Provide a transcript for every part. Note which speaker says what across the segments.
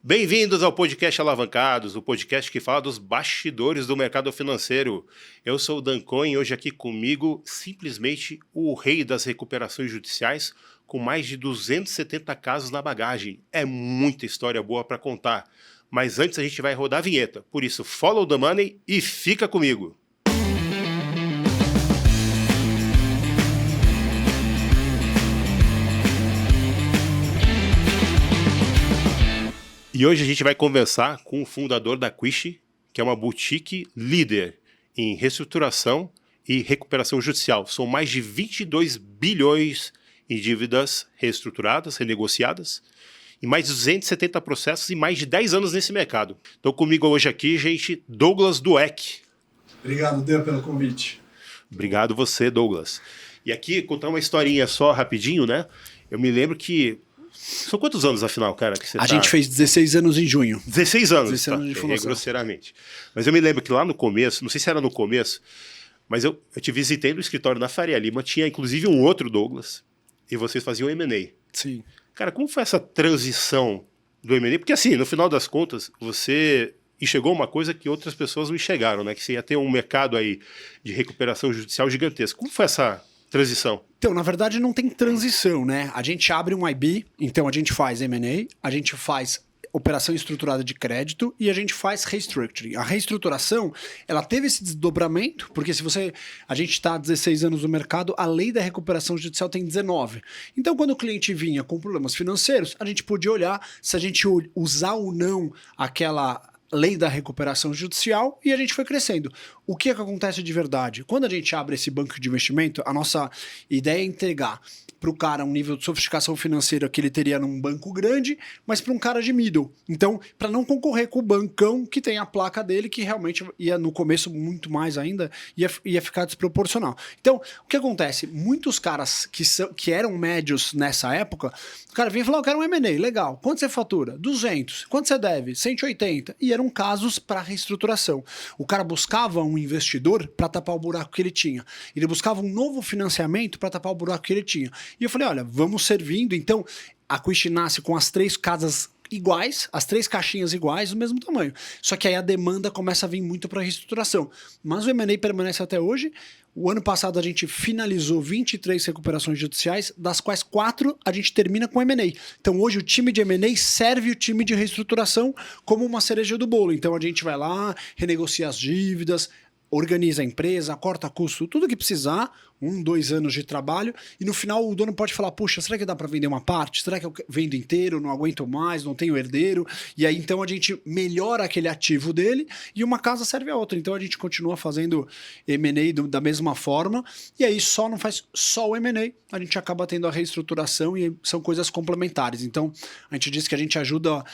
Speaker 1: Bem-vindos ao podcast Alavancados, o podcast que fala dos bastidores do mercado financeiro. Eu sou o Dan Cohen e hoje aqui comigo, simplesmente o rei das recuperações judiciais, com mais de 270 casos na bagagem. É muita história boa para contar. Mas antes a gente vai rodar a vinheta. Por isso, follow the money e fica comigo. E hoje a gente vai conversar com o fundador da Quishi, que é uma boutique líder em reestruturação e recuperação judicial. São mais de 22 bilhões em dívidas reestruturadas, renegociadas, e mais de 270 processos e mais de 10 anos nesse mercado. Então comigo hoje aqui, gente, Douglas Dweck.
Speaker 2: Obrigado, Dan, pelo convite.
Speaker 1: Obrigado você, Douglas. E aqui, contar uma historinha só rapidinho, né? Eu me lembro que... São quantos anos, afinal, cara? Que você
Speaker 2: A gente fez 16 anos em junho.
Speaker 1: 16 anos,
Speaker 2: 16 anos de fundação.
Speaker 1: Grosseiramente. Mas eu me lembro que lá no começo, não sei se era no começo, mas eu te visitei no escritório da Faria Lima, tinha inclusive um outro Douglas, e vocês faziam M&A.
Speaker 2: Sim.
Speaker 1: Cara, como foi essa transição do M&A? Porque assim, no final das contas, você enxergou uma coisa que outras pessoas não enxergaram, né? Que você ia ter um mercado aí de recuperação judicial gigantesco. Como foi essa transição?
Speaker 2: Então, na verdade, não tem transição, né? A gente abre um IB, então a gente faz M&A, a gente faz operação estruturada de crédito e a gente faz restructuring. A reestruturação, ela teve esse desdobramento, porque a gente está há 16 anos no mercado, a lei da recuperação judicial tem 19. Então, quando o cliente vinha com problemas financeiros, a gente podia olhar se a gente usar ou não aquela lei da recuperação judicial e a gente foi crescendo. O que acontece de verdade? Quando a gente abre esse banco de investimento, a nossa ideia é entregar para o cara um nível de sofisticação financeira que ele teria num banco grande, mas para um cara de middle. Então, para não concorrer com o bancão que tem a placa dele, que realmente ia no começo muito mais ainda, ia ficar desproporcional. Então, o que acontece? Muitos caras que eram médios nessa época, o cara vinha e falava, eu quero um M&A, legal. Quanto você fatura? 200. Quanto você deve? 180. E eram casos para reestruturação. O cara buscava um investidor para tapar o buraco que ele tinha. Ele buscava um novo financiamento para tapar o buraco que ele tinha. E eu falei, olha, vamos servindo. Então, a Quishi nasce com as 3 casas iguais, as 3 caixinhas iguais, do mesmo tamanho. Só que aí a demanda começa a vir muito para reestruturação. Mas o M&A permanece até hoje. O ano passado a gente finalizou 23 recuperações judiciais, das quais 4 a gente termina com M&A. Então hoje o time de M&A serve o time de reestruturação como uma cereja do bolo. Então a gente vai lá, renegocia as dívidas, organiza a empresa, corta custo, tudo que precisar, 1, 2 anos de trabalho, e no final o dono pode falar, puxa, será que dá para vender uma parte? Será que eu vendo inteiro, não aguento mais, não tenho herdeiro? E aí então a gente melhora aquele ativo dele e uma casa serve a outra. Então a gente continua fazendo M&A da mesma forma, e aí só não faz só o M&A, a gente acaba tendo a reestruturação e são coisas complementares. Então a gente diz que a gente ajuda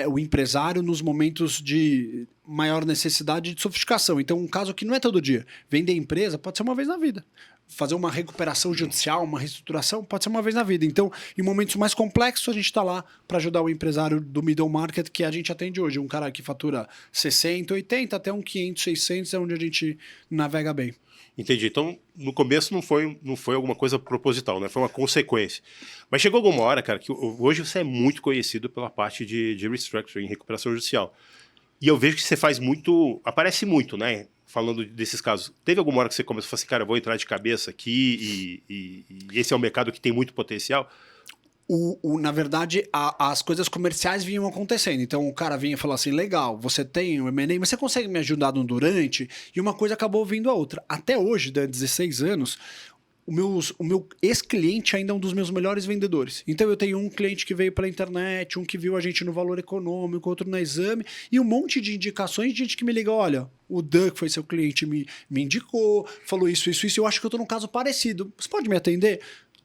Speaker 2: o empresário nos momentos de maior necessidade de sofisticação. Então um caso que não é todo dia, vender empresa pode ser uma vez na vida. Fazer uma recuperação judicial, uma reestruturação, pode ser uma vez na vida. Então, em momentos mais complexos, a gente está lá para ajudar o empresário do middle market que a gente atende hoje. Um cara que fatura 60, 80, até um 500, 600 é onde a gente navega bem.
Speaker 1: Entendi. Então, no começo não foi alguma coisa proposital, né? Foi uma consequência. Mas chegou alguma hora, cara, que hoje você é muito conhecido pela parte de restructuring, recuperação judicial. E eu vejo que você faz muito, aparece muito, né? Falando desses casos. Teve alguma hora que você começou a falar assim, cara, eu vou entrar de cabeça aqui e esse é um mercado que tem muito potencial?
Speaker 2: Na verdade, as coisas comerciais vinham acontecendo. Então o cara vinha e falava assim, legal, você tem o M&A, mas você consegue me ajudar no durante? E uma coisa acabou vindo a outra. Até hoje, de 16 anos, o meu ex-cliente ainda é um dos meus melhores vendedores. Então eu tenho um cliente que veio pela internet, um que viu a gente no Valor Econômico, outro na Exame, e um monte de indicações de gente que me liga, olha, o Dan, que foi seu cliente, me indicou, falou isso, eu acho que eu tô num caso parecido. Você pode me atender?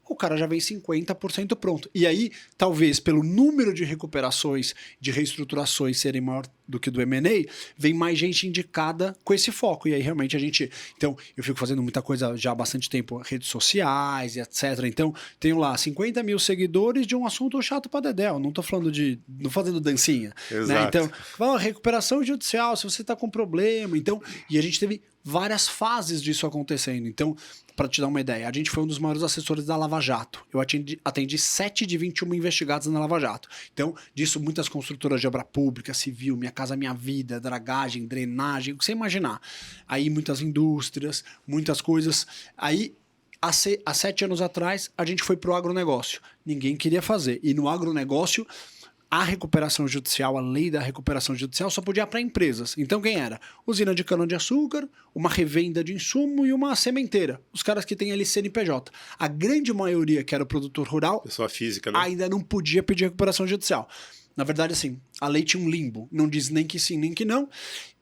Speaker 2: O cara já vem 50% pronto. E aí, talvez pelo número de recuperações, de reestruturações serem maior do que do M&A, vem mais gente indicada com esse foco. E aí, realmente, a gente... Então, eu fico fazendo muita coisa já há bastante tempo, redes sociais e etc. Então, tenho lá 50 mil seguidores de um assunto chato pra dedéu. Não tô falando não fazendo dancinha.
Speaker 1: Exato.
Speaker 2: Né? Então, recuperação judicial, se você tá com problema. Então, e a gente teve várias fases disso acontecendo. Então, para te dar uma ideia, a gente foi um dos maiores assessores da Lava Jato. Eu atendi 7 de 21 investigados na Lava Jato. Então, disso, muitas construtoras de obra pública, civil, Minha Casa Minha Vida, dragagem, drenagem, o que você imaginar. Aí, muitas indústrias, muitas coisas. Aí, há 7 anos atrás, a gente foi pro agronegócio. Ninguém queria fazer. E no agronegócio, a recuperação judicial, a lei da recuperação judicial só podia para empresas. Então quem era? Usina de cana-de-açúcar, uma revenda de insumo e uma sementeira. Os caras que têm ali CNPJ. A grande maioria, que era o produtor rural,
Speaker 1: Pessoa física, né?
Speaker 2: ainda não podia pedir recuperação judicial. Na verdade, assim, a lei tinha um limbo. Não diz nem que sim, nem que não.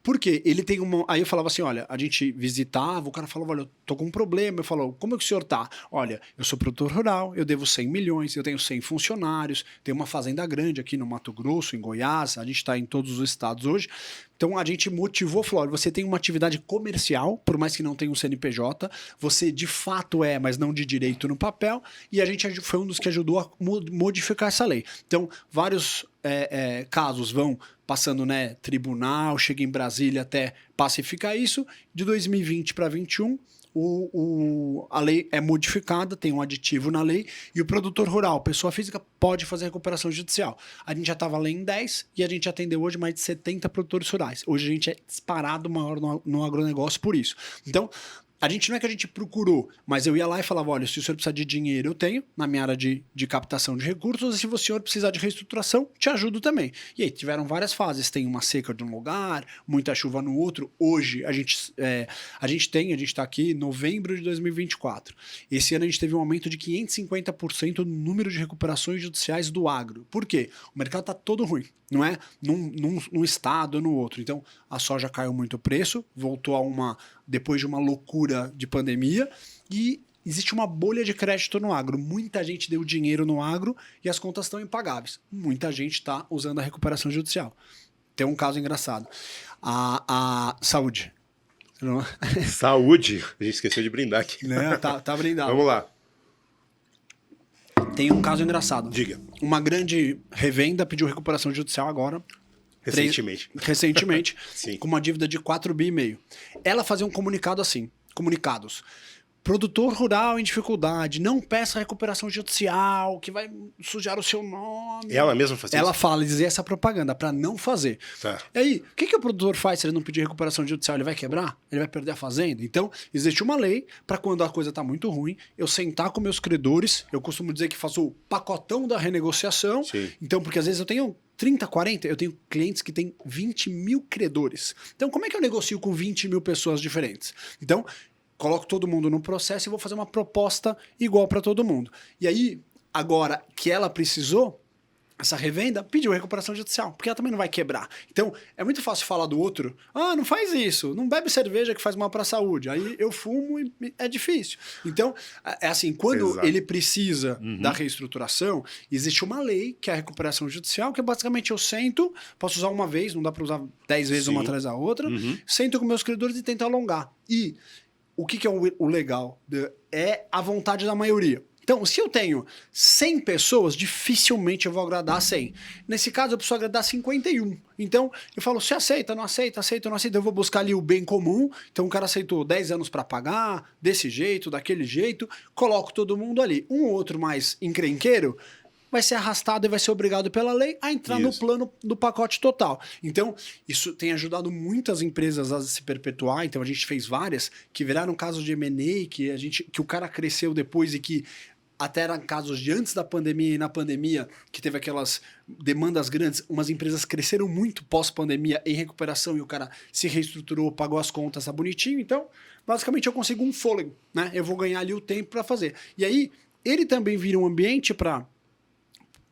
Speaker 2: Por quê? Ele tem uma... Aí eu falava assim, olha, a gente visitava, o cara falava, olha, eu tô com um problema. Eu falava, como é que o senhor tá? Olha, eu sou produtor rural, eu devo 100 milhões, eu tenho 100 funcionários, tenho uma fazenda grande aqui no Mato Grosso, em Goiás, a gente tá em todos os estados hoje. Então a gente motivou, falou, olha, você tem uma atividade comercial, por mais que não tenha um CNPJ, você de fato é, mas não de direito no papel, e a gente foi um dos que ajudou a modificar essa lei. Então, vários casos vão passando, né, tribunal, chega em Brasília até pacificar isso. De 2020 para 2021, a lei é modificada, tem um aditivo na lei, e o produtor rural, pessoa física, pode fazer recuperação judicial. A gente já estava lá em 10 e a gente atendeu hoje mais de 70 produtores rurais. Hoje a gente é disparado maior no agronegócio por isso. Então, a gente não é que a gente procurou, mas eu ia lá e falava, olha, se o senhor precisar de dinheiro, eu tenho, na minha área de captação de recursos, e se o senhor precisar de reestruturação, te ajudo também. E aí, tiveram várias fases, tem uma seca de um lugar, muita chuva no outro. Hoje, a gente está aqui em novembro de 2024. Esse ano a gente teve um aumento de 550% no número de recuperações judiciais do agro. Por quê? O mercado está todo ruim, não é? Num estado ou no outro. Então, a soja caiu muito o preço, voltou depois de uma loucura de pandemia, e existe uma bolha de crédito no agro. Muita gente deu dinheiro no agro e as contas estão impagáveis. Muita gente está usando a recuperação judicial. Tem um caso engraçado. A saúde.
Speaker 1: Saúde. A gente esqueceu de brindar aqui.
Speaker 2: Não, tá brindado.
Speaker 1: Vamos lá.
Speaker 2: Tem um caso engraçado.
Speaker 1: Diga.
Speaker 2: Uma grande revenda pediu recuperação judicial agora. Recentemente,
Speaker 1: Sim.
Speaker 2: com uma dívida de 4,5 bi. Ela fazia um comunicado assim, comunicados. Produtor rural em dificuldade, não peça recuperação judicial, que vai sujar o seu nome.
Speaker 1: Ela mesma fazia
Speaker 2: Ela
Speaker 1: isso?
Speaker 2: fala, dizia essa propaganda, para não fazer.
Speaker 1: Tá.
Speaker 2: E aí, o que o produtor faz se ele não pedir recuperação judicial? Ele vai quebrar? Ele vai perder a fazenda? Então, existe uma lei para quando a coisa está muito ruim, eu sentar com meus credores, eu costumo dizer que faço o pacotão da renegociação.
Speaker 1: Sim.
Speaker 2: Então, porque às vezes eu tenho 30, 40, eu tenho clientes que têm 20 mil credores. Então, como é que eu negocio com 20 mil pessoas diferentes? Então, coloco todo mundo no processo e vou fazer uma proposta igual para todo mundo. E aí, agora que ela precisou, essa revenda pediu recuperação judicial, porque ela também não vai quebrar. Então, é muito fácil falar do outro, não faz isso, não bebe cerveja que faz mal para a saúde. Aí eu fumo e é difícil. Então, é assim, quando
Speaker 1: Exato.
Speaker 2: ele precisa da reestruturação, existe uma lei, que é a recuperação judicial, que é basicamente eu sento, posso usar uma vez, não dá para usar 10 vezes uma atrás da outra, sento com meus credores e tento alongar. E o que é o legal? É a vontade da maioria. Então, se eu tenho 100 pessoas, dificilmente eu vou agradar 100. Nesse caso, eu preciso agradar 51. Então, eu falo, você aceita, não aceita, aceita, não aceita. Eu vou buscar ali o bem comum. Então, o cara aceitou 10 anos para pagar, desse jeito, daquele jeito. Coloco todo mundo ali. Um ou outro mais encrenqueiro vai ser arrastado e vai ser obrigado pela lei a entrar no plano do pacote total. Então, isso tem ajudado muitas empresas a se perpetuar. Então, a gente fez várias que viraram casos de M&A, que o cara cresceu depois e que até eram casos de antes da pandemia e na pandemia, que teve aquelas demandas grandes, umas empresas cresceram muito pós-pandemia em recuperação e o cara se reestruturou, pagou as contas, tá bonitinho. Então, basicamente, eu consigo um fôlego, né? Eu vou ganhar ali o tempo para fazer. E aí, ele também vira um ambiente para...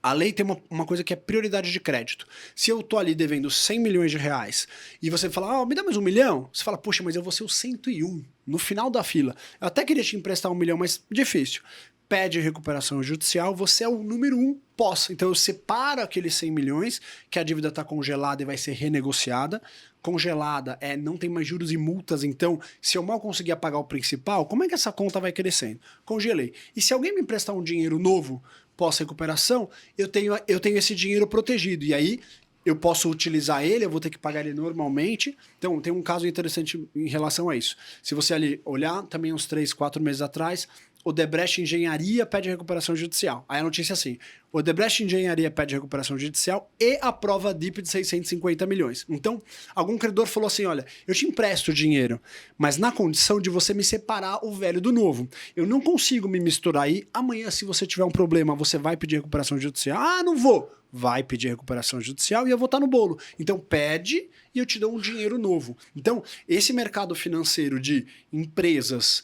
Speaker 2: A lei tem uma coisa que é prioridade de crédito. Se eu tô ali devendo 100 milhões de reais e você fala, me dá mais 1 milhão, você fala, poxa, mas eu vou ser o 101 no final da fila. Eu até queria te emprestar 1 milhão, mas difícil. Pede recuperação judicial, você é o número 1 pós. Então eu separo aqueles 100 milhões, que a dívida está congelada e vai ser renegociada. Congelada não tem mais juros e multas, então se eu mal conseguir pagar o principal, como é que essa conta vai crescendo? Congelei. E se alguém me emprestar um dinheiro novo pós-recuperação, eu tenho esse dinheiro protegido. E aí eu posso utilizar ele, eu vou ter que pagar ele normalmente. Então, tem um caso interessante em relação a isso. Se você ali olhar também uns 3, 4 meses atrás, Odebrecht Engenharia pede recuperação judicial. Aí a notícia é assim, Odebrecht Engenharia pede recuperação judicial e aprova a DIP de 650 milhões. Então, algum credor falou assim, olha, eu te empresto dinheiro, mas na condição de você me separar o velho do novo. Eu não consigo me misturar aí. Amanhã, se você tiver um problema, você vai pedir recuperação judicial? Ah, não vou. Vai pedir recuperação judicial e eu vou estar no bolo. Então, pede e eu te dou um dinheiro novo. Então, esse mercado financeiro de empresas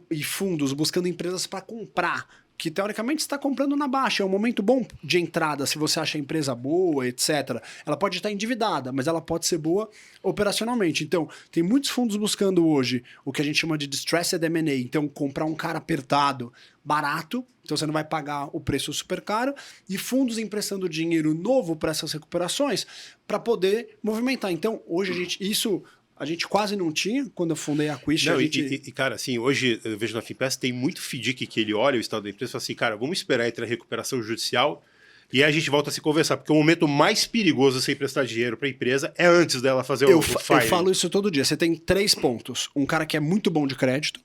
Speaker 2: e fundos buscando empresas para comprar, que teoricamente está comprando na baixa, é um momento bom de entrada, se você acha a empresa boa, etc. Ela pode estar endividada, mas ela pode ser boa operacionalmente. Então, tem muitos fundos buscando hoje o que a gente chama de distressed M&A, então comprar um cara apertado, barato, então você não vai pagar o preço super caro, e fundos emprestando dinheiro novo para essas recuperações para poder movimentar. Então, hoje a gente quase não tinha quando eu fundei a Quish.
Speaker 1: Cara, assim, hoje eu vejo na Finpass, tem muito FDIC que ele olha o estado da empresa e fala assim, cara, vamos esperar entre a recuperação judicial e aí a gente volta a se conversar, porque o momento mais perigoso de você emprestar dinheiro para a empresa é antes dela fazer o filing.
Speaker 2: Eu falo isso todo dia. Você tem 3 pontos. Um cara que é muito bom de crédito,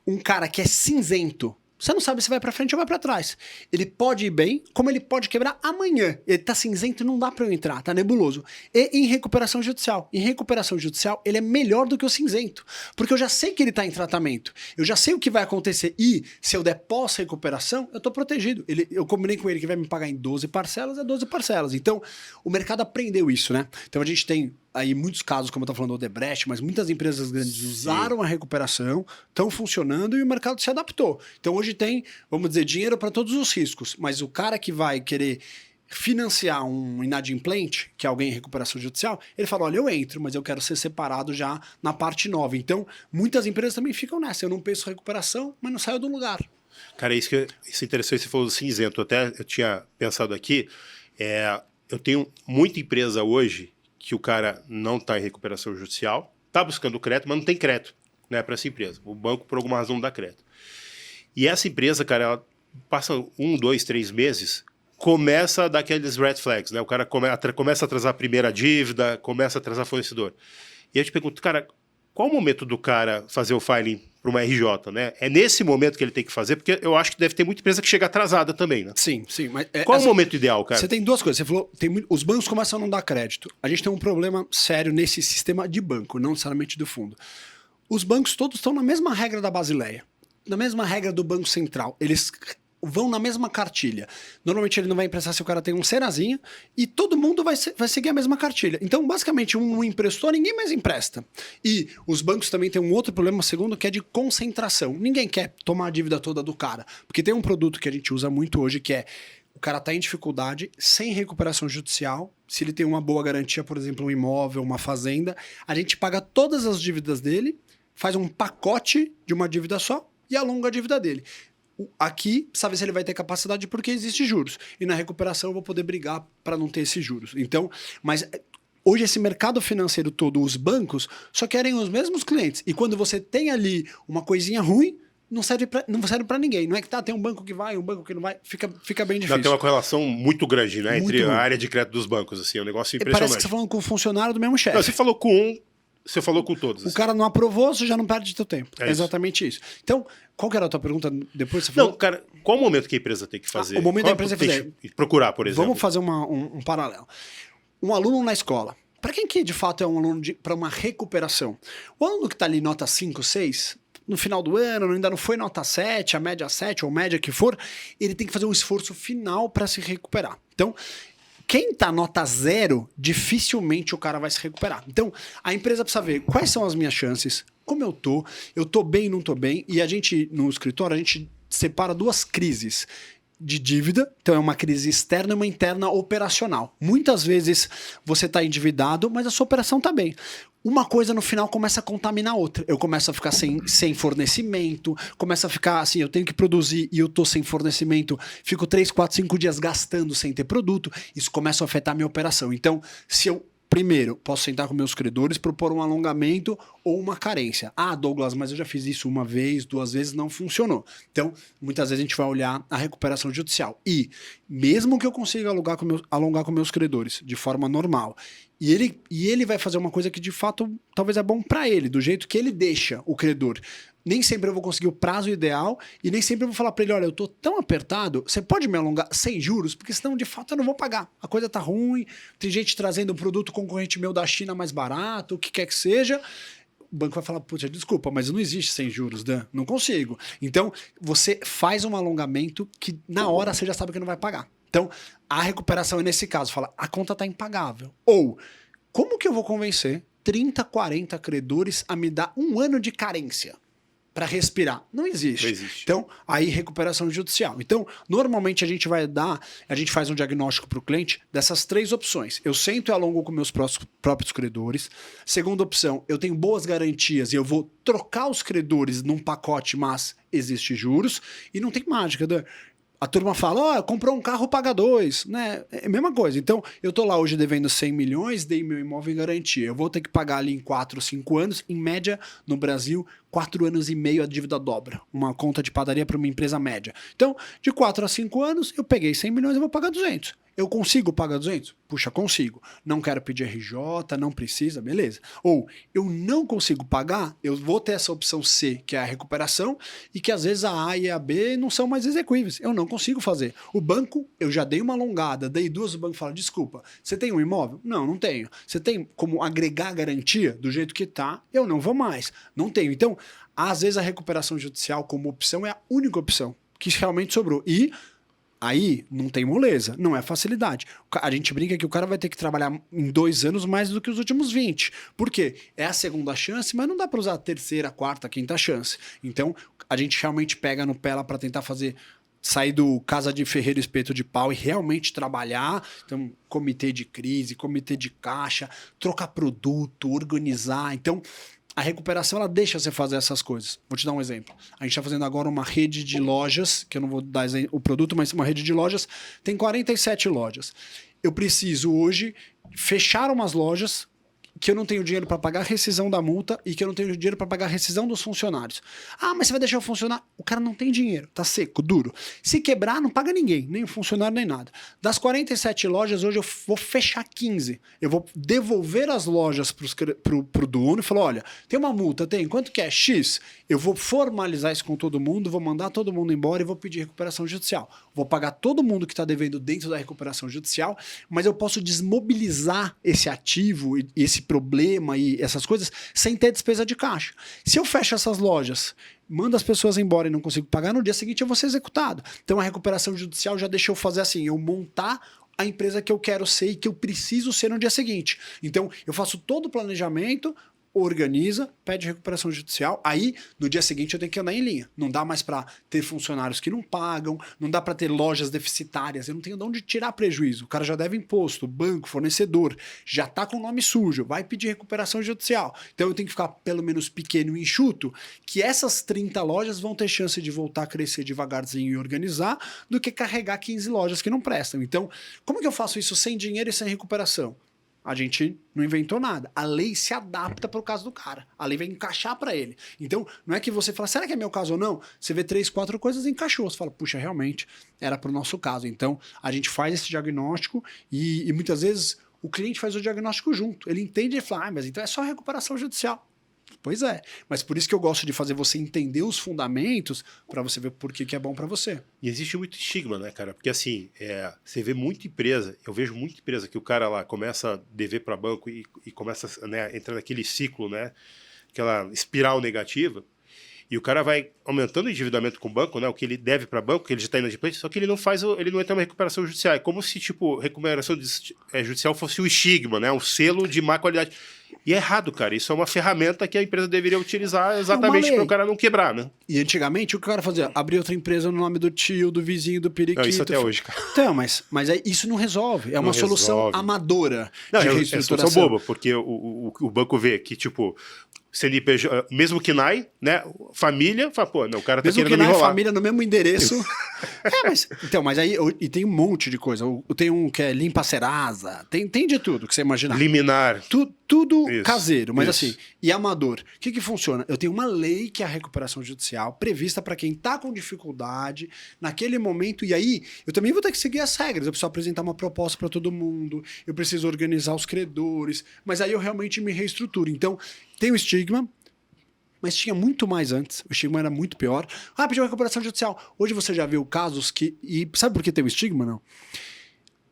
Speaker 2: um cara que é cinzento. Você não sabe se vai pra frente ou vai pra trás. Ele pode ir bem, como ele pode quebrar amanhã. Ele tá cinzento, não dá pra eu entrar, tá nebuloso. E em recuperação judicial. Em recuperação judicial, ele é melhor do que o cinzento. Porque eu já sei que ele tá em tratamento. Eu já sei o que vai acontecer. E se eu der pós-recuperação, eu tô protegido. Eu combinei com ele que vai me pagar em 12 parcelas, é 12 parcelas. Então, o mercado aprendeu isso, né? Então a gente tem aí muitos casos, como eu tô falando do Odebrecht, mas muitas empresas grandes usaram a recuperação, estão funcionando e o mercado se adaptou. Então hoje tem, vamos dizer, dinheiro para todos os riscos, mas o cara que vai querer financiar um inadimplente, que é alguém em recuperação judicial, ele fala, olha, eu entro, mas eu quero ser separado já na parte nova. Então, muitas empresas também ficam nessa, eu não penso em recuperação, mas não saio do lugar.
Speaker 1: Cara, isso é interessante, você falou do cinzento, até eu tinha pensado aqui, eu tenho muita empresa hoje que o cara não está em recuperação judicial, está buscando crédito, mas não tem crédito, né, para essa empresa. O banco, por alguma razão, não dá crédito. E essa empresa, cara, ela passa 1, 2, 3 meses, começa a dar aqueles red flags, né? O cara começa a atrasar a primeira dívida, começa a atrasar fornecedor. E eu te pergunto, cara, qual o momento do cara fazer o filing para uma RJ, né? É nesse momento que ele tem que fazer, porque eu acho que deve ter muita empresa que chega atrasada também, né?
Speaker 2: Sim, sim. Mas
Speaker 1: qual é o momento ideal, cara?
Speaker 2: Você tem 2 coisas. Você falou, os bancos começam a não dar crédito. A gente tem um problema sério nesse sistema de banco, não necessariamente do fundo. Os bancos todos estão na mesma regra da Basileia, na mesma regra do Banco Central. Eles vão na mesma cartilha. Normalmente ele não vai emprestar se o cara tem um Serazinho e todo mundo vai seguir a mesma cartilha. Então, basicamente, um emprestou, ninguém mais empresta. E os bancos também têm um outro problema, segundo, que é de concentração. Ninguém quer tomar a dívida toda do cara. Porque tem um produto que a gente usa muito hoje que é o cara está em dificuldade, sem recuperação judicial. Se ele tem uma boa garantia, por exemplo, um imóvel, uma fazenda, a gente paga todas as dívidas dele, faz um pacote de uma dívida só e alonga a dívida dele. Aqui, sabe se ele vai ter capacidade porque existe juros. E na recuperação eu vou poder brigar para não ter esses juros. Então, mas hoje esse mercado financeiro todo, os bancos, só querem os mesmos clientes. E quando você tem ali uma coisinha ruim, não serve para ninguém. Não é que tem um banco que vai, um banco que não vai, fica bem difícil.
Speaker 1: Já tem uma correlação muito grande, né, entre a área de crédito dos bancos, assim, é um negócio impressionante.
Speaker 2: Parece que você está falando com o funcionário do mesmo chefe.
Speaker 1: Você falou com um, você falou com todos.
Speaker 2: O cara não aprovou, você já não perde seu tempo. É exatamente isso. Então, qual que era a tua pergunta depois? Você falou...
Speaker 1: Não, cara, qual o momento que a empresa tem que fazer?
Speaker 2: O momento da empresa fazer.
Speaker 1: Procurar, por exemplo.
Speaker 2: Vamos fazer um paralelo. Um aluno na escola. Para quem que de fato é um aluno para uma recuperação? O aluno que está ali nota 5, 6, no final do ano, ainda não foi nota 7, a média 7 ou média que for, ele tem que fazer um esforço final para se recuperar. Então, quem tá nota 0, dificilmente o cara vai se recuperar. Então, a empresa precisa ver quais são as minhas chances, como eu tô bem, não tô bem, e a gente, no escritório, a gente separa 2 crises de dívida, então é uma crise externa e uma interna operacional. Muitas vezes você está endividado, mas a sua operação está bem. Uma coisa no final começa a contaminar a outra. Eu começo a ficar sem fornecimento, começa a ficar assim, eu tenho que produzir e eu tô sem fornecimento, fico 3, 4, 5 dias gastando sem ter produto, isso começa a afetar a minha operação. Então, se eu Primeiro, posso sentar com meus credores, propor um alongamento ou uma carência. Ah, Douglas, mas eu já fiz isso uma vez, 2 vezes, não funcionou. Então, muitas vezes a gente vai olhar a recuperação judicial. E, mesmo que eu consiga alongar com meus credores de forma normal, e ele vai fazer uma coisa que de fato talvez é bom para ele, do jeito que ele deixa o credor. Nem sempre eu vou conseguir o prazo ideal e nem sempre eu vou falar para ele, olha, eu tô tão apertado, você pode me alongar sem juros? Porque senão, de fato, eu não vou pagar. A coisa tá ruim, tem gente trazendo um produto concorrente meu da China mais barato, o que quer que seja. O banco vai falar, puxa, desculpa, mas não existe sem juros, Dan, não consigo. Então, você faz um alongamento que na hora você já sabe que não vai pagar. Então, a recuperação é nesse caso, fala, a conta tá impagável. Ou, como que eu vou convencer 30, 40 credores a me dar 1 ano de carência? Para respirar. Não existe.
Speaker 1: Não existe.
Speaker 2: Então, aí recuperação judicial. Então, normalmente a gente faz um diagnóstico para o cliente dessas 3 opções. Eu sento e alongo com meus próprios credores. Segunda opção, eu tenho boas garantias e eu vou trocar os credores num pacote, mas existe juros. E não tem mágica, Dan. A turma fala, comprou um carro, paga 2, né? É a mesma coisa. Então, eu tô lá hoje devendo 100 milhões, dei meu imóvel em garantia. Eu vou ter que pagar ali em 4, 5 anos. Em média, no Brasil, 4 anos e meio a dívida dobra. Uma conta de padaria para uma empresa média. Então, de 4 a 5 anos, eu peguei 100 milhões, eu vou pagar 200. Eu consigo pagar 200? Puxa, consigo. Não quero pedir RJ, não precisa, beleza. Ou eu não consigo pagar, eu vou ter essa opção C, que é a recuperação, e que às vezes a A e a B não são mais execuíveis. Eu não consigo fazer. O banco, eu já dei uma alongada, dei 2, o banco fala, desculpa, você tem um imóvel? Não, não tenho. Você tem como agregar garantia do jeito que tá? Eu não vou mais. Não tenho. Então, às vezes a recuperação judicial como opção é a única opção que realmente sobrou. E aí não tem moleza, não é facilidade. A gente brinca que o cara vai ter que trabalhar em 2 anos mais do que os últimos 20. Por quê? É a segunda chance, mas não dá para usar a terceira, quarta, quinta chance. Então, a gente realmente pega no pé lá para tentar sair do casa de ferreiro espeto de pau e realmente trabalhar. Então, comitê de crise, comitê de caixa, trocar produto, organizar. Então, a recuperação, ela deixa você fazer essas coisas. Vou te dar um exemplo. A gente está fazendo agora uma rede de lojas, que eu não vou dar o produto, mas uma rede de lojas, tem 47 lojas. Eu preciso hoje fechar umas lojas que eu não tenho dinheiro para pagar a rescisão da multa e que eu não tenho dinheiro para pagar a rescisão dos funcionários. Ah, mas você vai deixar eu funcionar? O cara não tem dinheiro, tá seco, duro. Se quebrar, não paga ninguém, nem o funcionário, nem nada. Das 47 lojas, hoje eu vou fechar 15. Eu vou devolver as lojas pro dono e falar, olha, tem uma multa, tem, quanto que é? X. Eu vou formalizar isso com todo mundo, vou mandar todo mundo embora e vou pedir recuperação judicial. Vou pagar todo mundo que está devendo dentro da recuperação judicial, mas eu posso desmobilizar esse ativo e esse problema e essas coisas sem ter despesa de caixa. Se eu fecho essas lojas, mando as pessoas embora e não consigo pagar, no dia seguinte eu vou ser executado. Então a recuperação judicial já deixa eu fazer assim, eu montar a empresa que eu quero ser e que eu preciso ser no dia seguinte. Então eu faço todo o planejamento, organiza, pede recuperação judicial, aí no dia seguinte eu tenho que andar em linha. Não dá mais para ter funcionários que não pagam, não dá para ter lojas deficitárias, eu não tenho de onde tirar prejuízo. O cara já deve imposto, banco, fornecedor, já tá com o nome sujo, vai pedir recuperação judicial. Então eu tenho que ficar pelo menos pequeno e enxuto, que essas 30 lojas vão ter chance de voltar a crescer devagarzinho e organizar, do que carregar 15 lojas que não prestam. Então, como que eu faço isso sem dinheiro e sem recuperação? A gente não inventou nada. A lei se adapta para o caso do cara. A lei vai encaixar para ele. Então, não é que você fala, será que é meu caso ou não? Você vê 3, 4 coisas e encaixou. Você fala, puxa, realmente era para o nosso caso. Então, a gente faz esse diagnóstico e muitas vezes o cliente faz o diagnóstico junto. Ele entende e fala, mas então é só recuperação judicial. Pois é, mas por isso que eu gosto de fazer você entender os fundamentos para você ver por que é bom para você.
Speaker 1: E existe muito estigma, né, cara? Porque assim, você vê muita empresa, eu vejo muita empresa que o cara lá começa a dever para banco e começa, né, entra naquele ciclo, né, aquela espiral negativa, e o cara vai aumentando o endividamento com o banco, né, o que ele deve para banco, que ele já está inadimplente, só que ele não entra na recuperação judicial. É como se, tipo, recuperação judicial fosse o estigma, né, um selo de má qualidade. E é errado, cara. Isso é uma ferramenta que a empresa deveria utilizar exatamente para o cara não quebrar, né?
Speaker 2: E antigamente o que o cara fazia? Abrir outra empresa no nome do tio, do vizinho, do periquito.
Speaker 1: Não, isso até hoje, cara.
Speaker 2: Então, mas isso não resolve. É uma solução amadora
Speaker 1: não,
Speaker 2: de
Speaker 1: reestruturação. É solução boba, porque o banco vê que, tipo, CNPJ, mesmo que NAI, né? Família, fala, pô, não, o cara tá
Speaker 2: Mesmo que
Speaker 1: querendo me
Speaker 2: não é
Speaker 1: enrolar.
Speaker 2: família no mesmo endereço. Mas aí e tem um monte de coisa. Tem um que é limpa Serasa, tem de tudo que você imaginar.
Speaker 1: Liminar.
Speaker 2: Tudo
Speaker 1: Isso,
Speaker 2: caseiro, mas
Speaker 1: isso.
Speaker 2: assim, e amador. O que funciona? Eu tenho uma lei que é a recuperação judicial, prevista para quem tá com dificuldade naquele momento, e aí eu também vou ter que seguir as regras. Eu preciso apresentar uma proposta para todo mundo, eu preciso organizar os credores, mas aí eu realmente me reestruturo. Então, tem o estigma, mas tinha muito mais antes. O estigma era muito pior. Ah, pediu recuperação judicial. Hoje você já viu casos que... E sabe por que tem o estigma, não?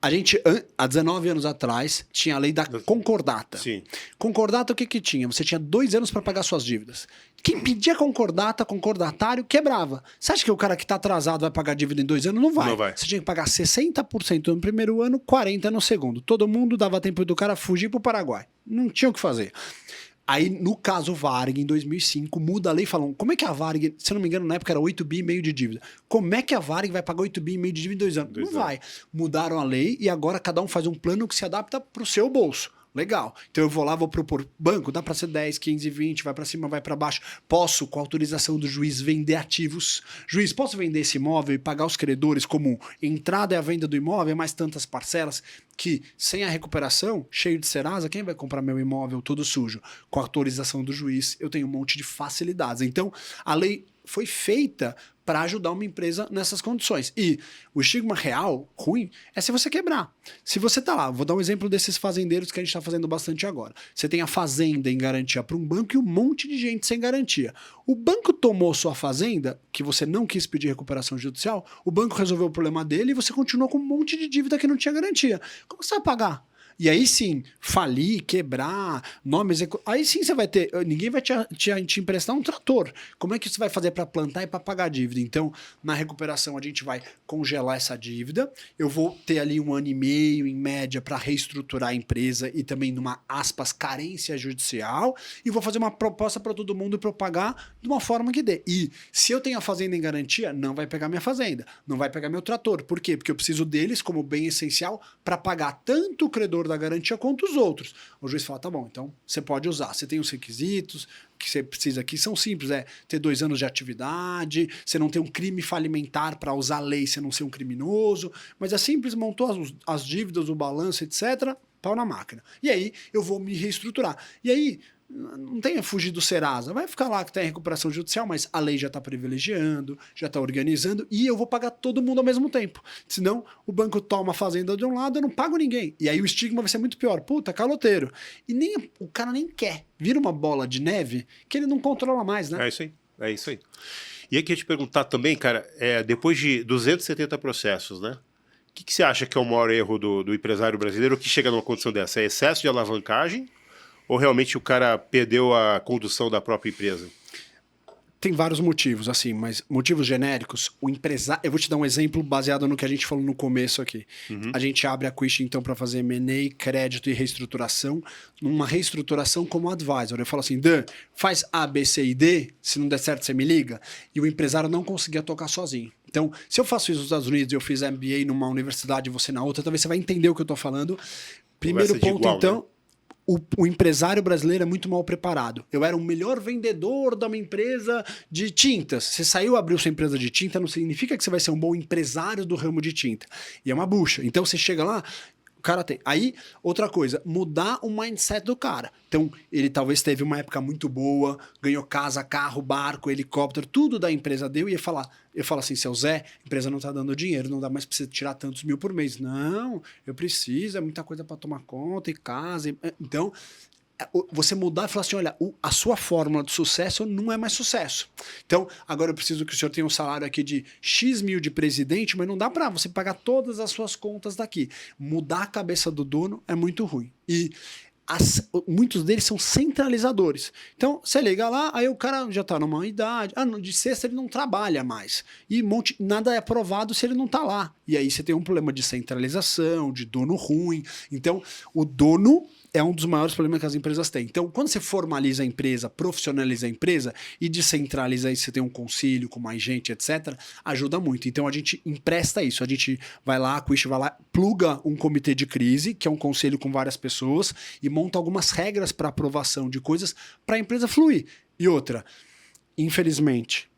Speaker 2: A gente, há 19 anos atrás, tinha a lei da concordata.
Speaker 1: Sim.
Speaker 2: Concordata, o que tinha? Você tinha 2 anos para pagar suas dívidas. Quem pedia concordata, concordatário, quebrava. Você acha que o cara que está atrasado vai pagar dívida em 2 anos? Não vai.
Speaker 1: Não vai.
Speaker 2: Você tinha que pagar 60% no primeiro ano, 40% no segundo. Todo mundo dava tempo do cara fugir para o Paraguai. Não tinha o que fazer. Aí, no caso Varig, em 2005, muda a lei e falam, como é que a Varig, se eu não me engano, na época era 8,5 bi de dívida. Como é que a Varig vai pagar 8,5 bi de dívida em 2 anos? Não vai. Mudaram a lei e agora cada um faz um plano que se adapta para o seu bolso. Legal. Então eu vou lá, vou propor banco, dá para ser 10, 15, 20, vai para cima, vai para baixo. Posso, com a autorização do juiz, vender ativos. Juiz, posso vender esse imóvel e pagar os credores como entrada e a venda do imóvel, mais tantas parcelas, que sem a recuperação, cheio de Serasa, quem vai comprar meu imóvel todo sujo? Com a autorização do juiz, eu tenho um monte de facilidades. Então, a lei foi feita para ajudar uma empresa nessas condições. E o estigma real, ruim, é se você quebrar. Se você tá lá, vou dar um exemplo desses fazendeiros que a gente está fazendo bastante agora. Você tem a fazenda em garantia para um banco e um monte de gente sem garantia. O banco tomou sua fazenda, que você não quis pedir recuperação judicial, o banco resolveu o problema dele e você continuou com um monte de dívida que não tinha garantia. Como você vai pagar? E aí sim, falir, quebrar, aí sim você vai ter, ninguém vai te emprestar um trator. Como é que você vai fazer para plantar e para pagar a dívida? Então, na recuperação a gente vai congelar essa dívida, eu vou ter ali 1 ano e meio em média para reestruturar a empresa e também numa, aspas, carência judicial, e vou fazer uma proposta para todo mundo para eu pagar de uma forma que dê. E se eu tenho a fazenda em garantia, não vai pegar minha fazenda, não vai pegar meu trator. Por quê? Porque eu preciso deles como bem essencial para pagar tanto o credor da garantia quanto os outros. O juiz fala, tá bom, então você pode usar. Você tem os requisitos que você precisa aqui, são simples, ter 2 anos de atividade, você não ter um crime falimentar para usar a lei, você não ser um criminoso, mas é simples, montou as dívidas, o balanço, etc., pau na máquina. E aí eu vou me reestruturar. E aí não tenha fugir do Serasa, vai ficar lá que tem recuperação judicial, mas a lei já está privilegiando, já está organizando e eu vou pagar todo mundo ao mesmo tempo. Senão o banco toma a fazenda de um lado, eu não pago ninguém. E aí o estigma vai ser muito pior. Puta, caloteiro. E o cara nem quer. Vira uma bola de neve que ele não controla mais, né?
Speaker 1: É isso aí, é isso aí. E aqui eu te perguntar também, cara, depois de 270 processos, né? O que você acha que é o maior erro do empresário brasileiro que chega numa condição dessa? É excesso de alavancagem? Ou realmente o cara perdeu a condução da própria empresa?
Speaker 2: Tem vários motivos, assim, mas motivos genéricos, o empresário... Eu vou te dar um exemplo baseado no que a gente falou no começo aqui. A gente abre a Quiche, então, para fazer M&A, crédito e reestruturação, numa reestruturação como advisor. Eu falo assim, Dan, faz A, B, C e D, se não der certo você me liga, e o empresário não conseguia tocar sozinho. Então, se eu faço isso nos Estados Unidos, eu fiz MBA numa universidade e você na outra, talvez você vai entender o que eu tô falando. Primeiro ponto, igual, então... Né? O empresário brasileiro é muito mal preparado. Eu era o melhor vendedor da uma empresa de tintas. Você saiu, abriu sua empresa de tinta, não significa que você vai ser um bom empresário do ramo de tinta. E é uma bucha. Então você chega lá, o cara tem. Aí, outra coisa, mudar o mindset do cara. Então, ele talvez teve uma época muito boa, ganhou casa, carro, barco, helicóptero, tudo da empresa deu e eu falo assim, seu Zé, a empresa não tá dando dinheiro, não dá mais pra você tirar tantos mil por mês. Não, eu preciso, é muita coisa para tomar conta e casa. Então, você mudar e falar assim, olha, a sua fórmula de sucesso não é mais sucesso. Então, agora eu preciso que o senhor tenha um salário aqui de X mil de presidente, mas não dá para você pagar todas as suas contas daqui. Mudar a cabeça do dono é muito ruim. E muitos deles são centralizadores. Então, você liga lá, aí o cara já tá numa idade, de sexta ele não trabalha mais. E nada é aprovado se ele não tá lá. E aí você tem um problema de centralização, de dono ruim. Então, o dono é um dos maiores problemas que as empresas têm. Então, quando você formaliza a empresa, profissionaliza a empresa e descentraliza isso, você tem um conselho com mais gente, etc., ajuda muito. Então, a gente empresta isso. A gente vai lá, a Quish vai lá, pluga um comitê de crise, que é um conselho com várias pessoas, e monta algumas regras para aprovação de coisas para a empresa fluir. E outra, infelizmente,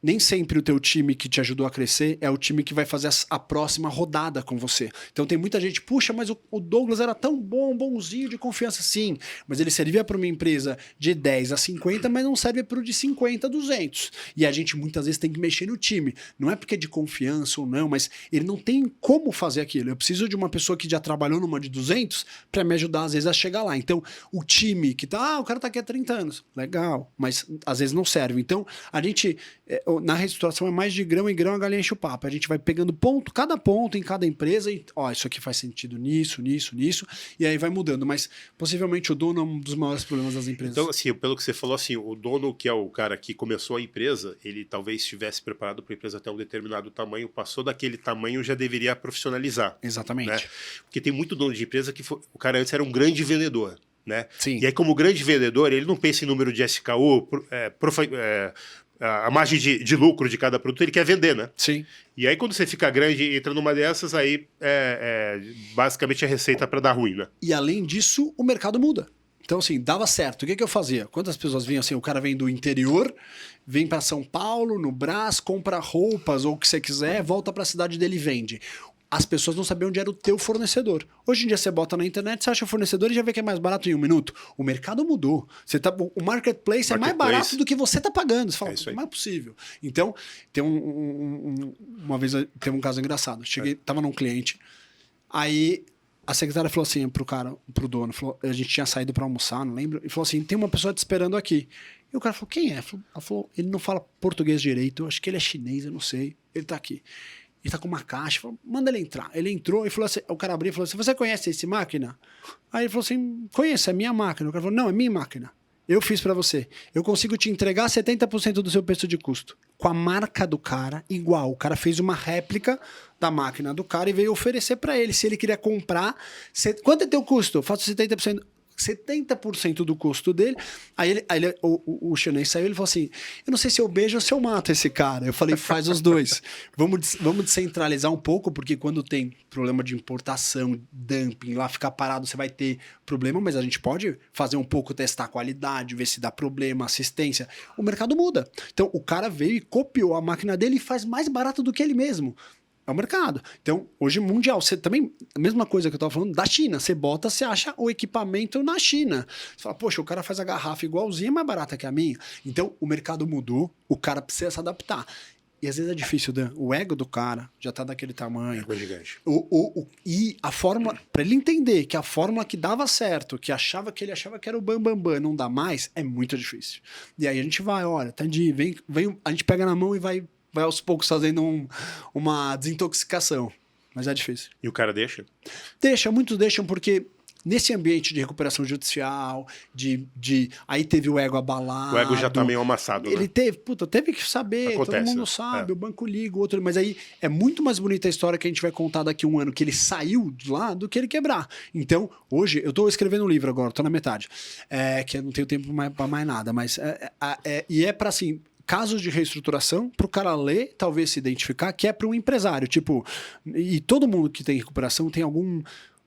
Speaker 2: nem sempre o teu time que te ajudou a crescer é o time que vai fazer a próxima rodada com você. Então tem muita gente, puxa, mas o Douglas era tão bom, bonzinho, de confiança. Sim, mas ele servia para uma empresa de 10 a 50, mas não serve para o de 50 a 200. E a gente muitas vezes tem que mexer no time. Não é porque é de confiança ou não, mas ele não tem como fazer aquilo. Eu preciso de uma pessoa que já trabalhou numa de 200 para me ajudar, às vezes, a chegar lá. Então, o time que tá, o cara tá aqui há 30 anos. Legal, mas às vezes não serve. Então, a gente... na reestruturação é mais de grão em grão, a galinha enche o papo. A gente vai pegando cada ponto em cada empresa e, isso aqui faz sentido nisso, e aí vai mudando. Mas possivelmente o dono é um dos maiores problemas das empresas.
Speaker 1: Então, assim, pelo que você falou, assim, o dono, que é o cara que começou a empresa, ele talvez estivesse preparado para a empresa até um determinado tamanho, passou daquele tamanho, já deveria profissionalizar.
Speaker 2: Exatamente.
Speaker 1: Né? Porque tem muito dono de empresa que o cara antes era um grande vendedor. Né?
Speaker 2: Sim.
Speaker 1: E aí, como grande vendedor, ele não pensa em número de SKU, a margem de lucro de cada produto, ele quer vender, né?
Speaker 2: Sim.
Speaker 1: E aí, quando você fica grande, entra numa dessas, aí basicamente a receita para dar ruim, né?
Speaker 2: E além disso, o mercado muda. Então, assim, dava certo. O que eu fazia? Quantas pessoas vinham assim? O cara vem do interior, vem para São Paulo, no Brás, compra roupas ou o que você quiser, volta para a cidade dele e vende. As pessoas não sabiam onde era o teu fornecedor. Hoje em dia você bota na internet, você acha o fornecedor e já vê que é mais barato em 1 minuto. O mercado mudou. O marketplace é mais barato do que você está pagando. Você fala, não é possível. Então, tem uma vez teve um caso engraçado. Tava num cliente, aí a secretária falou assim pro dono, falou, a gente tinha saído para almoçar, não lembro, e falou assim, tem uma pessoa te esperando aqui. E o cara falou, quem é? Ela falou, ele não fala português direito, eu acho que ele é chinês, eu não sei, ele tá aqui. Ele tá com uma caixa, falou, manda ele entrar. Ele entrou e falou assim, o cara abriu e falou assim, você conhece esse máquina? Aí ele falou assim, conheço, é minha máquina. O cara falou, não, é minha máquina. Eu fiz para você. Eu consigo te entregar 70% do seu preço de custo. Com a marca do cara, igual. O cara fez uma réplica da máquina do cara e veio oferecer para ele. Se ele queria comprar, quanto é teu custo? Eu faço 70% do custo dele. Aí o chinês saiu e ele falou assim, eu não sei se eu beijo ou se eu mato esse cara. Eu falei, faz os dois. Vamos descentralizar um pouco, porque quando tem problema de importação, dumping, lá ficar parado, você vai ter problema, mas a gente pode fazer um pouco, testar a qualidade, ver se dá problema, assistência. O mercado muda. Então, o cara veio e copiou a máquina dele e faz mais barato do que ele mesmo. É o mercado. Então, hoje mundial, você também, a mesma coisa que eu estava falando da China, você acha o equipamento na China. Você fala, poxa, o cara faz a garrafa igualzinha, mais barata que a minha. Então, o mercado mudou, o cara precisa se adaptar. E às vezes é difícil, Dan. O ego do cara já tá daquele tamanho.
Speaker 1: É gigante.
Speaker 2: E a fórmula, para ele entender que a fórmula que dava certo, que ele achava que era o bambambam, não dá mais, é muito difícil. E aí a gente vai, olha, Tandy, vem, a gente pega na mão e vai aos poucos fazendo uma desintoxicação. Mas é difícil.
Speaker 1: E o cara deixa?
Speaker 2: Muitos deixam porque nesse ambiente de recuperação judicial, aí teve o ego abalado.
Speaker 1: O ego já tá meio amassado,
Speaker 2: ele
Speaker 1: né?
Speaker 2: teve que saber,
Speaker 1: Acontece,
Speaker 2: todo mundo sabe, o banco liga, o outro... Mas aí é muito mais bonita a história que a gente vai contar daqui a um ano, que ele saiu de lá, do que ele quebrar. Então, hoje, eu tô escrevendo um livro agora, tô na metade, que eu não tenho tempo pra mais nada, mas... E é pra, assim... casos de reestruturação, para o cara ler, talvez se identificar, que é para um empresário. Tipo, e todo mundo que tem recuperação tem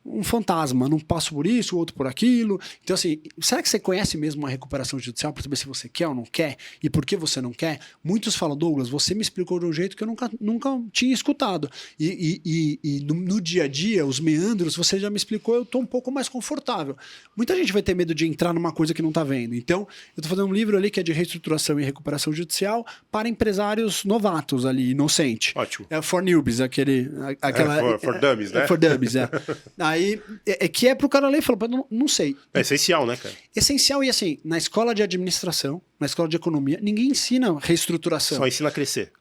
Speaker 2: um fantasma, não passo por isso, o outro por aquilo. Então, assim, será que você conhece mesmo uma recuperação judicial para saber se você quer ou não quer? E por que você não quer? Muitos falam, Douglas, você me explicou de um jeito que eu nunca tinha escutado. E no dia a dia, os meandros, você já me explicou, eu estou um pouco mais confortável. Muita gente vai ter medo de entrar numa coisa que não está vendo. Então, eu estou fazendo um livro ali que é de reestruturação e recuperação judicial para empresários novatos ali, inocente.
Speaker 1: Ótimo.
Speaker 2: É for newbies,
Speaker 1: for dummies, né?
Speaker 2: For dummies, é. Aí, que é pro cara ler e falar, não sei.
Speaker 1: É essencial, né, cara?
Speaker 2: Essencial, e assim, na escola de administração, na escola de economia, ninguém ensina reestruturação.
Speaker 1: Só ensina a crescer.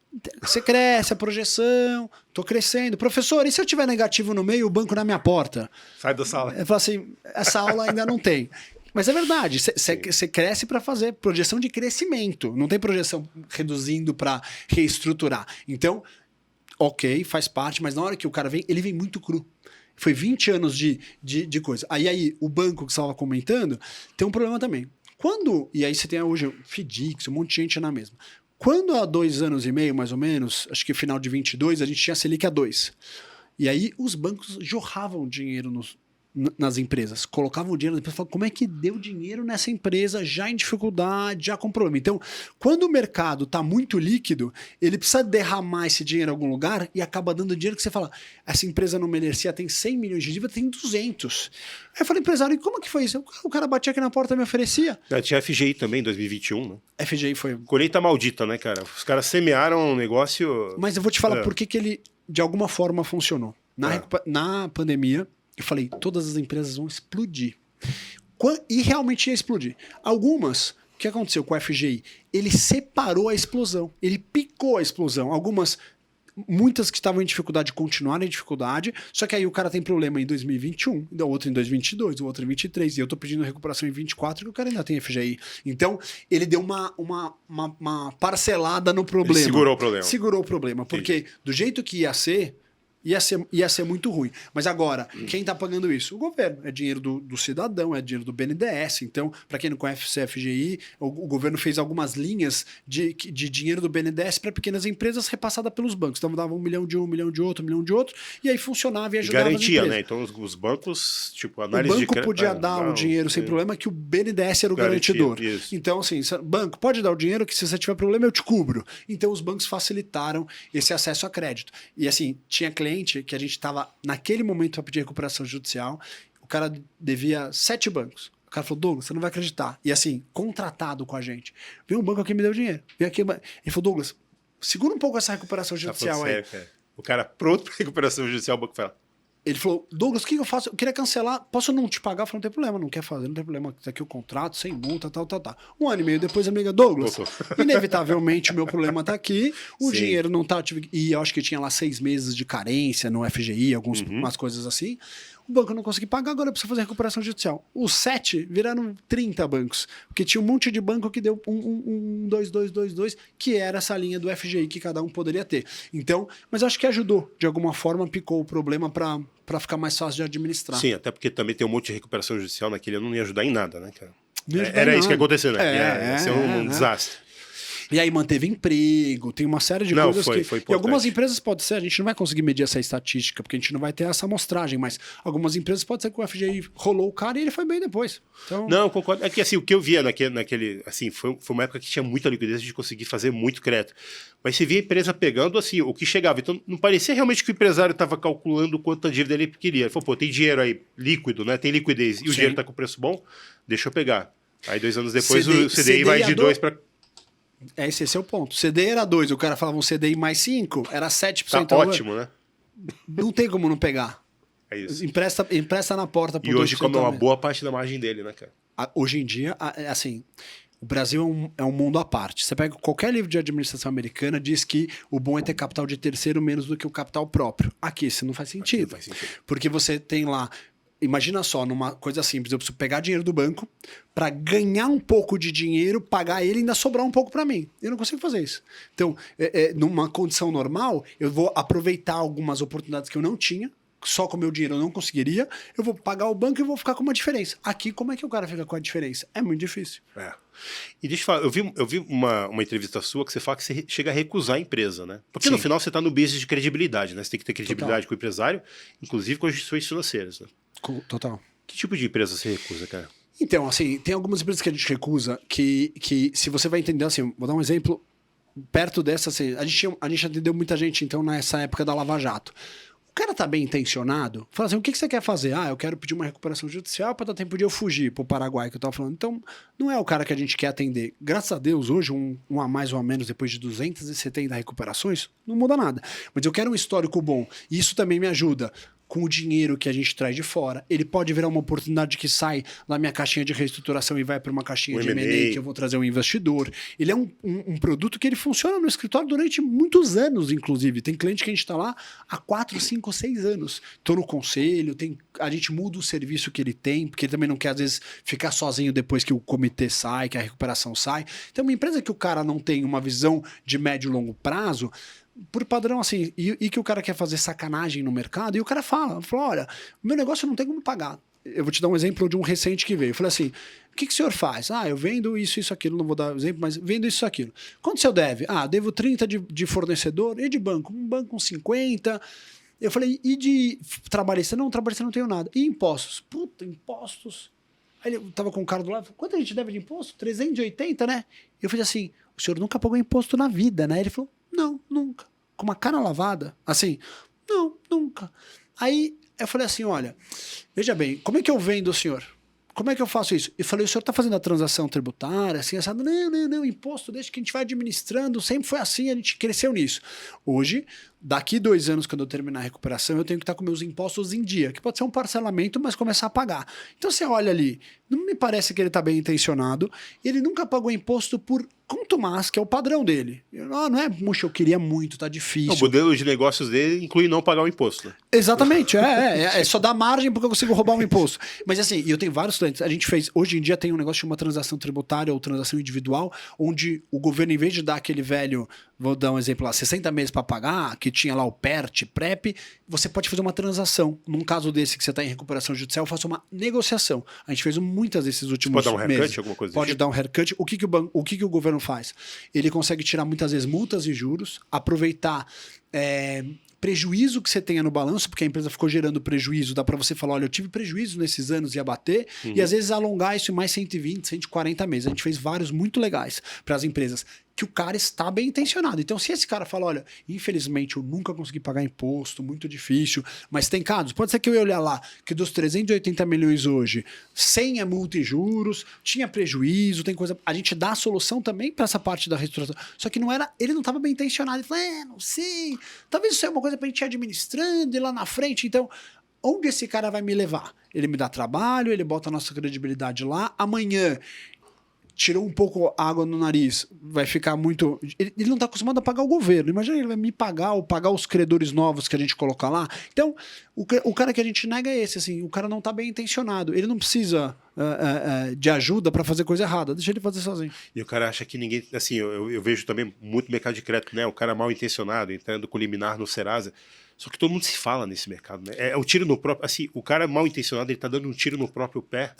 Speaker 2: Você cresce, a projeção, tô crescendo. Professor, e se eu tiver negativo no meio, o banco na minha porta?
Speaker 1: Sai da sala.
Speaker 2: Eu falo assim, essa aula ainda não tem. Mas é verdade, você cresce para fazer projeção de crescimento, não tem projeção reduzindo para reestruturar. Então, ok, faz parte, mas na hora que o cara vem, ele vem muito cru. Foi 20 anos de coisa. Aí, o banco que você estava comentando, tem um problema também. E aí você tem hoje FDIC, um monte de gente na mesma. Quando há 2 anos e meio, mais ou menos, acho que final de 22, a gente tinha Selic a 2. E aí os bancos jorravam dinheiro nas empresas, colocavam dinheiro nas empresas, falavam, como é que deu dinheiro nessa empresa já em dificuldade, já com problema. Então, quando o mercado está muito líquido, ele precisa derramar esse dinheiro em algum lugar e acaba dando dinheiro que você fala, essa empresa não merecia, tem 100 milhões de dívida, tem 200. Aí eu falei, empresário, e como que foi isso? O cara batia aqui na porta e me oferecia.
Speaker 1: Tinha FGI também em 2021, né?
Speaker 2: FGI foi...
Speaker 1: Colheita maldita, né, cara? Os caras semearam um negócio...
Speaker 2: Mas eu vou te falar por que ele, de alguma forma, funcionou. Na pandemia, eu falei, todas as empresas vão explodir. E realmente ia explodir. Algumas, o que aconteceu com o FGI? Ele separou a explosão. Ele picou a explosão. Muitas que estavam em dificuldade continuaram em dificuldade, só que aí o cara tem problema em 2021, o outro em 2022, o outro em 2023, e eu tô pedindo recuperação em 2024 e o cara ainda tem FGI. Então, ele deu uma parcelada no problema.
Speaker 1: Ele segurou o problema.
Speaker 2: Segurou o problema, porque do jeito que ia ser muito ruim. Mas agora, quem está pagando isso? O governo. É dinheiro do cidadão, é dinheiro do BNDES. Então, para quem não conhece o CFGI, o governo fez algumas linhas de dinheiro do BNDES para pequenas empresas repassada pelos bancos. Então, dava 1 milhão de um, 1 milhão de outro, 1 milhão de outro, e aí funcionava e ajudava
Speaker 1: garantia,
Speaker 2: as empresas.
Speaker 1: né? Então, os bancos, tipo, análise de
Speaker 2: O banco podia dar o dinheiro sem problema, que o BNDES era o garantidor.
Speaker 1: Isso.
Speaker 2: Então, assim, banco, pode dar o dinheiro que se você tiver problema eu te cubro. Então, os bancos facilitaram esse acesso a crédito. E, assim, tinha cliente que a gente estava naquele momento para pedir recuperação judicial, o cara devia 7 bancos. O cara falou, Douglas, você não vai acreditar. E assim, contratado com a gente. Veio um banco aqui e me deu dinheiro. Veio aqui, ele falou, Douglas, segura um pouco essa recuperação judicial aí.
Speaker 1: Sério, cara. O cara pronto para recuperação judicial, o banco fala.
Speaker 2: Ele falou, Douglas, o que eu faço? Eu queria cancelar, posso não te pagar? Eu falei, não tem problema, não quer fazer, não tem problema. Tá aqui o contrato, sem multa, tal. 1 ano e meio depois, amiga, Douglas, inevitavelmente o meu problema tá aqui, o dinheiro não tá... E eu acho que tinha lá 6 meses de carência no FGI, umas coisas assim. O banco não conseguiu pagar, agora precisa fazer recuperação judicial. Os 7 viraram 30 bancos, porque tinha um monte de banco que deu 2, que era essa linha do FGI que cada um poderia ter. Então, mas eu acho que ajudou, de alguma forma, picou o problema para ficar mais fácil de administrar.
Speaker 1: Sim, até porque também tem um monte de recuperação judicial naquele ano, não ia ajudar em nada, né, cara? Era isso que ia acontecer, né? Ia ser um desastre.
Speaker 2: E aí manteve emprego, tem uma série de coisas
Speaker 1: foi
Speaker 2: que... E algumas empresas pode ser, a gente não vai conseguir medir essa estatística, porque a gente não vai ter essa amostragem, mas algumas empresas pode ser que o FGI rolou o cara e ele foi bem depois. Então...
Speaker 1: Não, concordo. É que assim, o que eu via naquele assim, foi uma época que tinha muita liquidez de conseguir fazer muito crédito. Mas você via a empresa pegando assim, o que chegava. Então não parecia realmente que o empresário estava calculando quanto a dívida ele queria. Ele falou, pô, tem dinheiro aí líquido, né? Tem liquidez e o dinheiro está com preço bom, deixa eu pegar. Aí 2 anos depois o CDI vai de 2 para...
Speaker 2: Esse é o ponto. CDI era 2, o cara falava um CDI mais 5, era 7%.
Speaker 1: Tá ótimo, né?
Speaker 2: Não tem como não pegar.
Speaker 1: É isso.
Speaker 2: Empresta na porta.
Speaker 1: E hoje come uma boa parte da margem dele, né, cara?
Speaker 2: Hoje em dia, assim, o Brasil é um mundo à parte. Você pega qualquer livro de administração americana, diz que o bom é ter capital de terceiro menos do que o capital próprio. Aqui, isso não faz sentido.
Speaker 1: Não faz sentido.
Speaker 2: Porque você tem lá... Imagina só, numa coisa simples, eu preciso pegar dinheiro do banco para ganhar um pouco de dinheiro, pagar ele e ainda sobrar um pouco para mim. Eu não consigo fazer isso. Então, numa condição normal, eu vou aproveitar algumas oportunidades que eu não tinha, só com o meu dinheiro eu não conseguiria, eu vou pagar o banco e vou ficar com uma diferença. Aqui, como é que o cara fica com a diferença? É muito difícil.
Speaker 1: E deixa eu falar, eu vi uma entrevista sua que você fala que você chega a recusar a empresa, né? Porque no final você está no business de credibilidade, né? Você tem que ter credibilidade com o empresário, inclusive com as instituições financeiras, né?
Speaker 2: Total.
Speaker 1: Que tipo de empresa você recusa, cara?
Speaker 2: Então, assim, tem algumas empresas que a gente recusa que se você vai entender, assim, vou dar um exemplo, perto dessa, assim, a gente atendeu muita gente, então, nessa época da Lava Jato. O cara tá bem intencionado, fala assim, o que você quer fazer? Eu quero pedir uma recuperação judicial para dar tempo de eu fugir pro Paraguai, que eu tava falando. Então, não é o cara que a gente quer atender. Graças a Deus, hoje, um a mais ou a menos, depois de 270 recuperações, não muda nada. Mas eu quero um histórico bom. E isso também me ajuda. Com o dinheiro que a gente traz de fora, ele pode virar uma oportunidade que sai da minha caixinha de reestruturação e vai para uma caixinha de M&A, que eu vou trazer um investidor. Ele é um produto que ele funciona no escritório durante muitos anos, inclusive. Tem cliente que a gente está lá há 4, 5, 6 anos. Estou no conselho, a gente muda o serviço que ele tem, porque ele também não quer, às vezes, ficar sozinho depois que o comitê sai, que a recuperação sai. Então, uma empresa que o cara não tem uma visão de médio e longo prazo, por padrão, assim, e que o cara quer fazer sacanagem no mercado, e o cara fala, olha, meu negócio não tem como pagar. Eu vou te dar um exemplo de um recente que veio. Eu falei assim, o que o senhor faz? Eu vendo isso, aquilo, não vou dar exemplo, mas vendo isso, aquilo. Quanto o senhor deve? Devo 30 de fornecedor, e de banco? Um banco com 50. Eu falei, e de trabalhista? Não, trabalhista não tenho nada. E impostos? Puta, impostos. Aí ele tava com o cara do lado, quanto a gente deve de imposto? 380, né? Eu falei assim, o senhor nunca pagou imposto na vida, né? Ele falou, não, nunca. Com uma cara lavada, assim, não, nunca. Aí eu falei assim, olha, veja bem, como é que eu vendo o senhor? Como é que eu faço isso? Eu falei, o senhor está fazendo a transação tributária, assim, assado? Não, imposto, deixa que a gente vai administrando, sempre foi assim, a gente cresceu nisso. Hoje, daqui 2 anos, quando eu terminar a recuperação, eu tenho que estar com meus impostos em dia, que pode ser um parcelamento, mas começar a pagar. Então você olha ali, não me parece que ele está bem intencionado, ele nunca pagou imposto por contumaz, que é o padrão dele. Não é, eu queria muito, tá difícil.
Speaker 1: O modelo de negócios dele inclui não pagar o imposto, né?
Speaker 2: Exatamente, é só dar margem porque eu consigo roubar um imposto. Mas assim, eu tenho vários clientes, a gente fez, hoje em dia tem um negócio de uma transação tributária ou transação individual, onde o governo, em vez de dar aquele velho, vou dar um exemplo lá, 60 meses para pagar, que tinha lá o PERT, PREP, você pode fazer uma transação. Num caso desse que você está em recuperação judicial, eu faço uma negociação. A gente fez muitas desses últimos meses.
Speaker 1: Pode dar um haircut, alguma coisa
Speaker 2: Pode dar um haircut. O que o governo faz? Ele consegue tirar muitas vezes multas e juros, aproveitar prejuízo que você tenha no balanço, porque a empresa ficou gerando prejuízo, dá para você falar, olha, eu tive prejuízo nesses anos e abater, e às vezes alongar isso em mais 120, 140 meses. A gente fez vários muito legais para as empresas, que o cara está bem intencionado. Então, se esse cara fala, olha, infelizmente eu nunca consegui pagar imposto, muito difícil, mas tem casos, pode ser que eu ia olhar lá, que dos 380 milhões hoje, 100 é multa e juros, tinha prejuízo, tem coisa... A gente dá a solução também para essa parte da reestruturação. Só que ele não estava bem intencionado. Ele falou, não sei, talvez isso é uma coisa para a gente ir administrando e lá na frente. Então, onde esse cara vai me levar? Ele me dá trabalho, ele bota a nossa credibilidade lá, amanhã tirou um pouco a água no nariz, vai ficar muito... Ele não está acostumado a pagar o governo. Imagina, ele vai me pagar ou pagar os credores novos que a gente colocar lá. Então, o cara que a gente nega é esse, assim, o cara não está bem intencionado. Ele não precisa de ajuda para fazer coisa errada. Deixa ele fazer sozinho.
Speaker 1: E o cara acha que ninguém... Assim, eu vejo também muito mercado de crédito, né? O cara mal intencionado, entrando com liminar no Serasa. Só que todo mundo se fala nesse mercado, né? É o tiro no próprio... Assim, o cara mal intencionado, ele tá dando um tiro no próprio pé.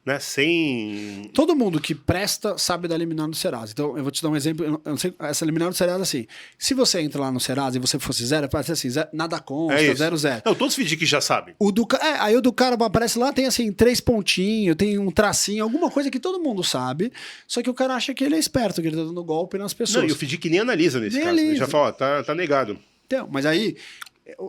Speaker 1: Né? Sem...
Speaker 2: Todo mundo que presta sabe da liminar do Serasa. Então, eu vou te dar um exemplo. Eu não sei, essa liminar do Serasa, assim, se você entra lá no Serasa e você fosse zero, parece assim, nada consta, 0,0.
Speaker 1: Não, todos fingem que já sabem.
Speaker 2: Aí o do cara aparece lá, tem assim, 3 pontinhos, tem um tracinho, alguma coisa que todo mundo sabe, só que o cara acha que ele é esperto, que ele tá dando golpe nas pessoas.
Speaker 1: Não, e o Fidi que nem analisa nesse caso. Ele já fala, tá negado.
Speaker 2: Então, mas aí...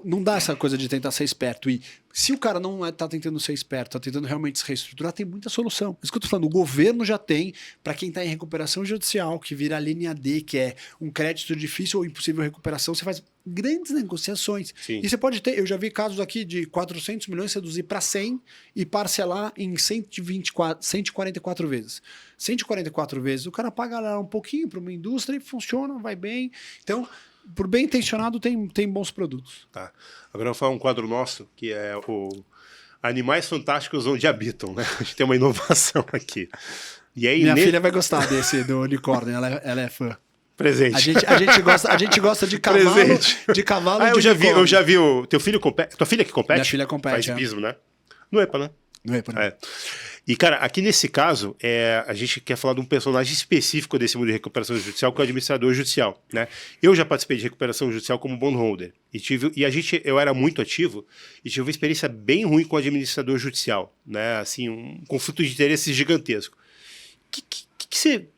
Speaker 2: Não dá essa coisa de tentar ser esperto. E se o cara não tá tentando ser esperto, tá tentando realmente se reestruturar, tem muita solução. Isso que eu tô falando, o governo já tem, para quem tá em recuperação judicial, que vira a linha D, que é um crédito difícil ou impossível recuperação, você faz grandes negociações.
Speaker 1: Sim.
Speaker 2: E você pode ter, eu já vi casos aqui de 400 milhões reduzir para 100 e parcelar em 144 vezes. 144 vezes, o cara paga lá um pouquinho para uma indústria e funciona, vai bem. Então, por bem intencionado, tem bons produtos.
Speaker 1: Tá. Agora eu vou falar um quadro nosso, que é o Animais Fantásticos Onde Habitam, né? A gente tem uma inovação aqui. E aí,
Speaker 2: Minha filha vai gostar desse do unicórnio, ela é fã.
Speaker 1: Presente.
Speaker 2: A gente gosta de cavalo,
Speaker 1: Presente.
Speaker 2: De cavalo
Speaker 1: eu já vi o teu filho compete. Tua filha que compete?
Speaker 2: Minha filha compete.
Speaker 1: Faz pismo, né? No EPA, né?
Speaker 2: No EPA, né?
Speaker 1: E, cara, aqui nesse caso, a gente quer falar de um personagem específico desse mundo de recuperação judicial, que é o administrador judicial, né? Eu já participei de recuperação judicial como bondholder. Eu era muito ativo e tive uma experiência bem ruim com o administrador judicial, né? Assim, um conflito de interesses gigantesco.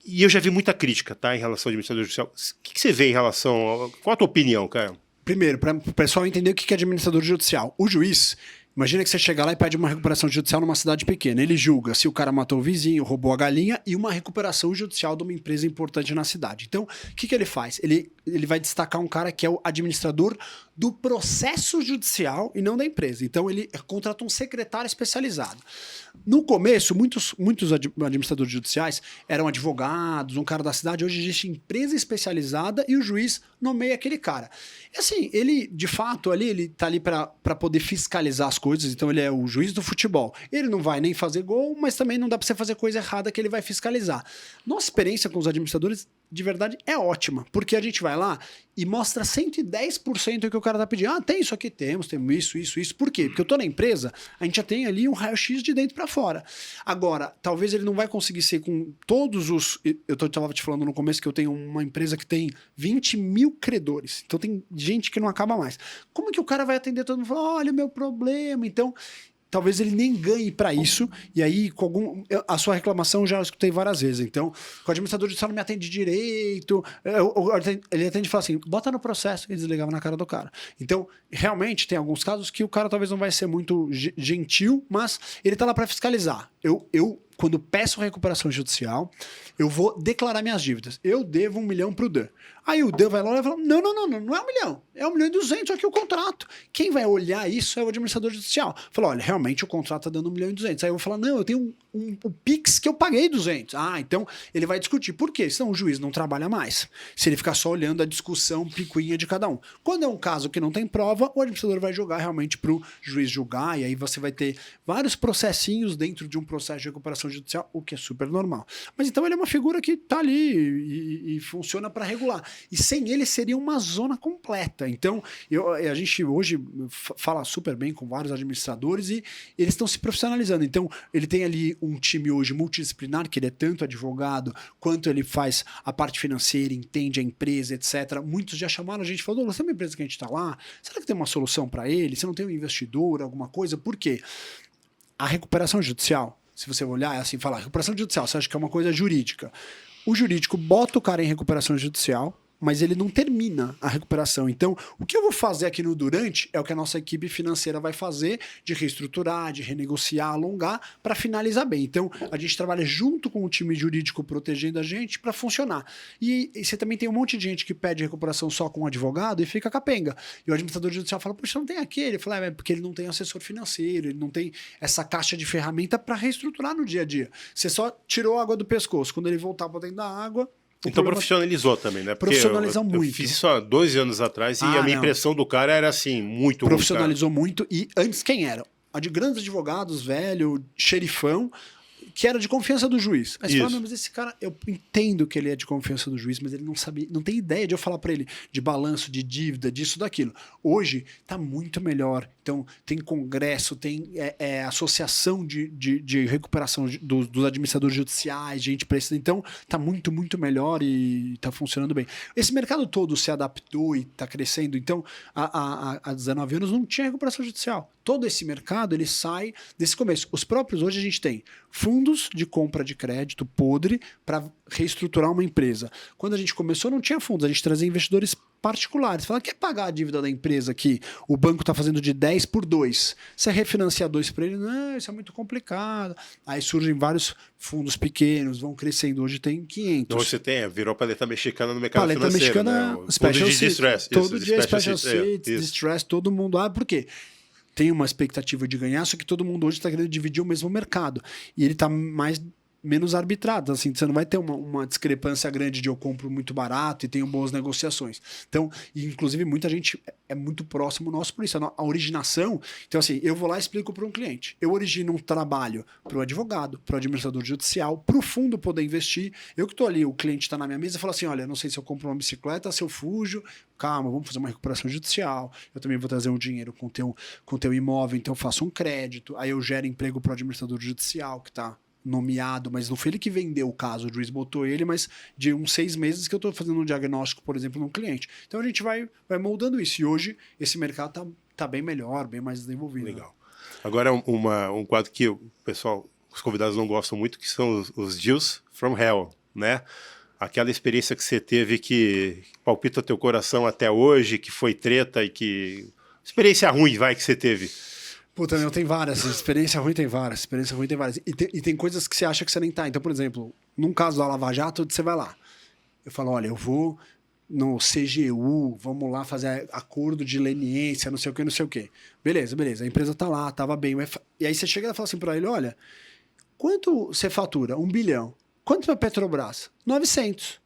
Speaker 1: E eu já vi muita crítica, tá, em relação ao administrador judicial. O que você vê em relação... Qual a tua opinião, cara?
Speaker 2: Primeiro, para o pessoal entender o que é administrador judicial. O juiz... Imagina que você chega lá e pede uma recuperação judicial numa cidade pequena. Ele julga se o cara matou o vizinho, roubou a galinha e uma recuperação judicial de uma empresa importante na cidade. Então, o que ele faz? Ele vai destacar um cara que é o administrador do processo judicial e não da empresa. Então, ele contrata um secretário especializado. No começo, muitos administradores judiciais eram advogados, um cara da cidade. Hoje existe empresa especializada e o juiz nomeia aquele cara. E assim, ele, de fato, ele tá ali para poder fiscalizar as coisas. Então, ele é o juiz do futebol. Ele não vai nem fazer gol, mas também não dá para você fazer coisa errada que ele vai fiscalizar. Nossa experiência com os administradores de verdade, é ótima, porque a gente vai lá e mostra 110% que o cara tá pedindo. Ah, tem isso aqui, temos isso. Por quê? Porque eu tô na empresa, a gente já tem ali um raio-x de dentro para fora. Agora, talvez ele não vai conseguir ser com todos os... tava te falando no começo que eu tenho uma empresa que tem 20 mil credores. Então tem gente que não acaba mais. Como que o cara vai atender todo mundo e falar, olha o meu problema? Então... talvez ele nem ganhe para isso, e aí a sua reclamação eu já escutei várias vezes. Então, o administrador judicial não me atende direito, ele atende e fala assim, bota no processo, e desligava na cara do cara. Então, realmente, tem alguns casos que o cara talvez não vai ser muito gentil, mas ele tá lá para fiscalizar. Quando peço recuperação judicial, eu vou declarar minhas dívidas. Eu devo 1 milhão pro Dan. Aí o Dan vai lá e fala, não é 1 milhão, é 1.200.000 aqui o contrato. Quem vai olhar isso é o administrador judicial. Fala, olha, realmente o contrato tá dando 1.200.000. Aí eu vou falar, não, eu tenho o Pix que eu paguei 200. Ah, então ele vai discutir. Por quê? Senão o juiz não trabalha mais. Se ele ficar só olhando a discussão picuinha de cada um. Quando é um caso que não tem prova, o administrador vai jogar realmente pro juiz julgar, e aí você vai ter vários processinhos dentro de um processo de recuperação judicial, o que é super normal. Mas então ele é uma figura que tá ali e funciona para regular. E sem ele seria uma zona completa. Então, a gente hoje fala super bem com vários administradores e eles estão se profissionalizando. Então, ele tem ali um time hoje multidisciplinar, que ele é tanto advogado, quanto ele faz a parte financeira, entende a empresa, etc. Muitos já chamaram a gente e falaram, Douglas, tem uma empresa que a gente está lá, será que tem uma solução para ele? Você não tem um investidor, alguma coisa? Por quê? A recuperação judicial, se você olhar, é assim, falar, recuperação judicial, você acha que é uma coisa jurídica. O jurídico bota o cara em recuperação judicial, mas ele não termina a recuperação. Então, o que eu vou fazer aqui no durante é o que a nossa equipe financeira vai fazer, de reestruturar, de renegociar, alongar, para finalizar bem. Então, a gente trabalha junto com o time jurídico protegendo a gente para funcionar. E você também tem um monte de gente que pede recuperação só com um advogado e fica capenga. E o administrador judicial fala, poxa, não tem aquele. Ele fala, é porque ele não tem assessor financeiro, ele não tem essa caixa de ferramenta para reestruturar no dia a dia. Você só tirou a água do pescoço. Quando ele voltar para dentro da água...
Speaker 1: Então profissionalizou também, né? Porque
Speaker 2: profissionalizou muito.
Speaker 1: Eu fiz isso há 12 anos atrás e a minha impressão do cara era assim, muito
Speaker 2: profissionalizou muito. E antes quem era? A de grandes advogados, velho, xerifão, que era de confiança do juiz. Aí você fala, mas esse cara, eu entendo que ele é de confiança do juiz, mas ele não sabe, não tem ideia de eu falar para ele de balanço, de dívida, disso, daquilo. Hoje tá muito melhor. Então tem congresso, tem associação de recuperação dos administradores judiciais, gente precisa. Então tá muito, muito melhor e tá funcionando bem. Esse mercado todo se adaptou e tá crescendo. Então há 19 anos não tinha recuperação judicial. Todo esse mercado ele sai desse começo. Os próprios hoje a gente tem fundos de compra de crédito podre para reestruturar uma empresa. Quando a gente começou não tinha fundos, a gente trazia investidores particulares. Fala, quer pagar a dívida da empresa aqui? O banco está fazendo de 10 por 2. Você refinancia 2 para ele? Não, isso é muito complicado. Aí surgem vários fundos pequenos, vão crescendo. Hoje tem 500.
Speaker 1: Hoje você virou paleta mexicana no mercado
Speaker 2: paleta
Speaker 1: financeiro.
Speaker 2: Mexicana,
Speaker 1: né?
Speaker 2: Special
Speaker 1: de distress.
Speaker 2: Todo dia Special Seats, Distress, todo mundo. Por quê? Tem uma expectativa de ganhar, só que todo mundo hoje está querendo dividir o mesmo mercado. E ele está menos arbitrado, assim, você não vai ter uma discrepância grande de eu compro muito barato e tenho boas negociações. Então, e inclusive muita gente é muito próximo nosso por isso, a originação. Então assim, eu vou lá e explico para um cliente, eu origino um trabalho para o advogado, para o administrador judicial, para o fundo poder investir, eu que estou ali, o cliente está na minha mesa e fala assim, olha, não sei se eu compro uma bicicleta, se eu fujo, calma, vamos fazer uma recuperação judicial, eu também vou trazer um dinheiro com teu imóvel, então eu faço um crédito, aí eu gero emprego para o administrador judicial que está nomeado, mas não foi ele que vendeu o caso, o juiz botou ele, mas de uns 6 meses que eu estou fazendo um diagnóstico, por exemplo, num cliente. Então a gente vai moldando isso, e hoje esse mercado tá bem melhor, bem mais desenvolvido.
Speaker 1: Legal. Agora um quadro que o pessoal, os convidados não gostam muito, que são os Deals from Hell, né? Aquela experiência que você teve que palpita teu coração até hoje, que foi treta e que... Experiência ruim, que você teve.
Speaker 2: Puta, meu, tem várias. Experiência ruim tem várias. E tem coisas que você acha que você nem tá. Então, por exemplo, num caso da Lava Jato, você vai lá. Eu falo, olha, eu vou no CGU, vamos lá fazer acordo de leniência, não sei o quê. Beleza. A empresa tá lá, tava bem. E aí você chega e fala assim pra ele, olha, quanto você fatura? 1 bilhão. Quanto pra Petrobras? 900.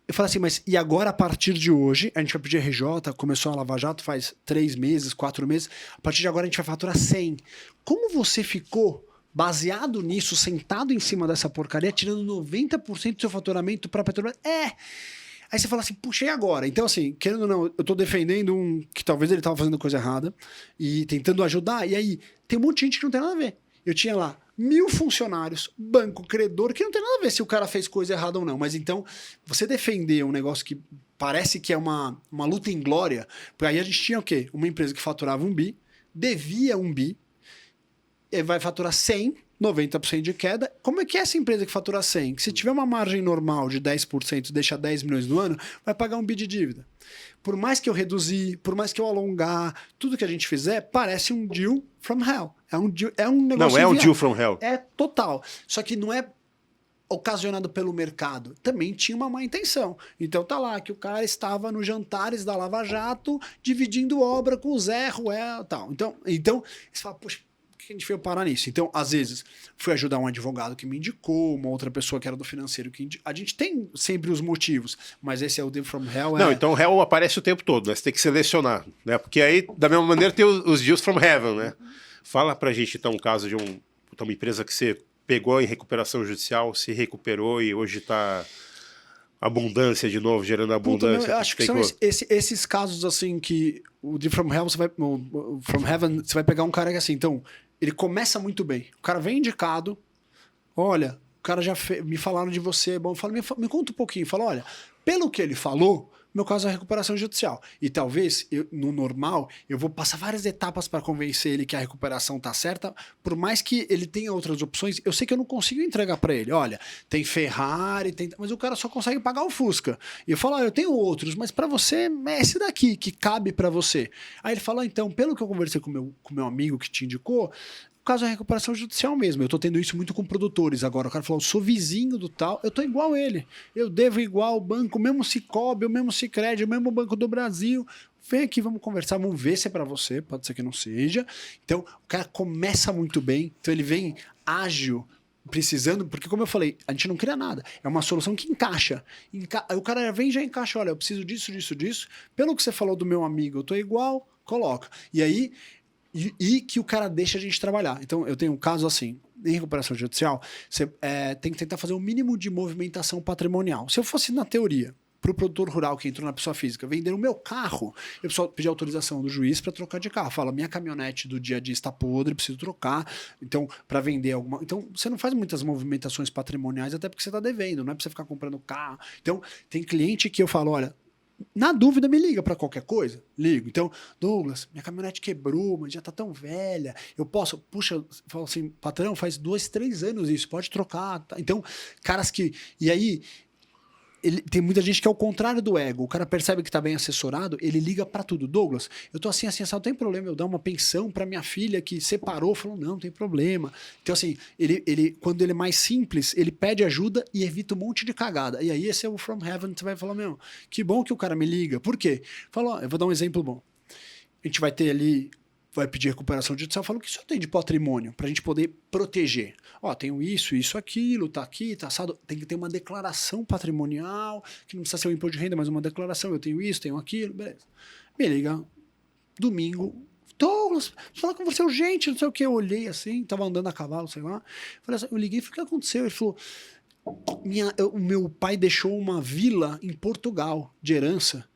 Speaker 2: Eu falo assim, mas e agora a partir de hoje, a gente vai pedir RJ, começou a Lava Jato faz 3 meses, 4 meses, a partir de agora a gente vai faturar 100. Como você ficou baseado nisso, sentado em cima dessa porcaria, tirando 90% do seu faturamento para Petrobras. Aí você fala assim, puxa, e agora? Então, assim, querendo ou não, eu tô defendendo um que talvez ele tava fazendo coisa errada e tentando ajudar, e aí tem um monte de gente que não tem nada a ver. Eu tinha lá 1.000 funcionários, banco, credor, que não tem nada a ver se o cara fez coisa errada ou não. Mas então, você defender um negócio que parece que é uma luta em glória, porque aí a gente tinha o quê? Uma empresa que faturava 1 bi, devia 1 bi, e vai faturar 100, 90% de queda. Como é que é essa empresa que fatura 100? Que se tiver uma margem normal de 10%, deixa 10 milhões no ano, vai pagar 1 bi de dívida. Por mais que eu reduzir, por mais que eu alongar, tudo que a gente fizer, parece um deal from hell. É um negócio
Speaker 1: Não é um deal from hell.
Speaker 2: É total. Só que não é ocasionado pelo mercado. Também tinha uma má intenção. Então tá lá que o cara estava nos jantares da Lava Jato, dividindo obra com o Zé Ruel e tal. Então você fala, poxa, por que a gente veio parar nisso? Então, às vezes, fui ajudar um advogado que me indicou, uma outra pessoa que era do financeiro que indicou. A gente tem sempre os motivos, mas esse é o deal from hell.
Speaker 1: Não, então o hell aparece o tempo todo, né? Você tem que selecionar, né? Porque aí, da mesma maneira, tem os deals from heaven, né? Fala pra gente, então, um caso de uma empresa que você pegou em recuperação judicial, se recuperou e hoje está abundância de novo, gerando abundância.
Speaker 2: Eu acho que são esses casos assim que o deal from hell, from heaven, você vai pegar um cara que assim, então, ele começa muito bem. O cara vem indicado, olha, o cara já me falaram de você, bom, me conta um pouquinho, fala, olha, pelo que ele falou, meu caso é a recuperação judicial. E talvez, no normal, eu vou passar várias etapas para convencer ele que a recuperação tá certa, por mais que ele tenha outras opções, eu sei que eu não consigo entregar para ele. Olha, tem Ferrari, mas o cara só consegue pagar o Fusca. E eu falo, eu tenho outros, mas para você é esse daqui que cabe para você. Aí ele fala, então, pelo que eu conversei com meu amigo que te indicou, o caso é a recuperação judicial mesmo. Eu tô tendo isso muito com produtores agora. O cara falou, eu sou vizinho do tal, eu tô igual ele. Eu devo igual o banco, o mesmo Sicoob, o mesmo Sicredi, o mesmo Banco do Brasil. Vem aqui, vamos conversar, vamos ver se é para você, pode ser que não seja. Então, o cara começa muito bem, então ele vem ágil, precisando, porque como eu falei, a gente não cria nada. É uma solução que encaixa. Aí o cara vem e já encaixa, olha, eu preciso disso, disso, disso. Pelo que você falou do meu amigo, eu tô igual, coloca. E aí... E que o cara deixa a gente trabalhar. Então, eu tenho um caso assim, em recuperação judicial, você tem que tentar fazer o mínimo de movimentação patrimonial. Se eu fosse na teoria, para o produtor rural que entrou na pessoa física, vender o meu carro, eu só pedir autorização do juiz para trocar de carro. Fala, minha caminhonete do dia a dia está podre, preciso trocar. Então, para vender alguma... Então, você não faz muitas movimentações patrimoniais, até porque você está devendo, não é para você ficar comprando carro. Então, tem cliente que eu falo, olha, na dúvida, me liga para qualquer coisa. Ligo. Então, Douglas, minha caminhonete quebrou, mas já tá tão velha. Eu posso, puxa, falo assim, patrão, faz 2, 3 anos isso, pode trocar. Tá? Então, caras que. E aí, tem muita gente que é o contrário do ego. O cara percebe que tá bem assessorado, ele liga para tudo. Douglas, eu tô assim, não tem problema eu dar uma pensão para minha filha que separou. Falou, não tem problema. Então, assim, quando ele é mais simples, ele pede ajuda e evita um monte de cagada. E aí, esse é o From Heaven, você vai falar, meu, que bom que o cara me liga. Por quê? Falou, eu vou dar um exemplo bom. A gente vai ter ali, vai pedir recuperação judicial, fala o que isso tem de patrimônio, para a gente poder proteger. Ó, tenho isso, isso, aquilo, tá aqui, tá assado. Tem que ter uma declaração patrimonial, que não precisa ser um imposto de renda, mas uma declaração, eu tenho isso, tenho aquilo, beleza. Me liga, domingo, Douglas, fala com você urgente, não sei o que. Eu olhei assim, tava andando a cavalo, sei lá. Falei assim, eu liguei e falei, o que aconteceu? Ele falou, o meu pai deixou uma vila em Portugal, de herança.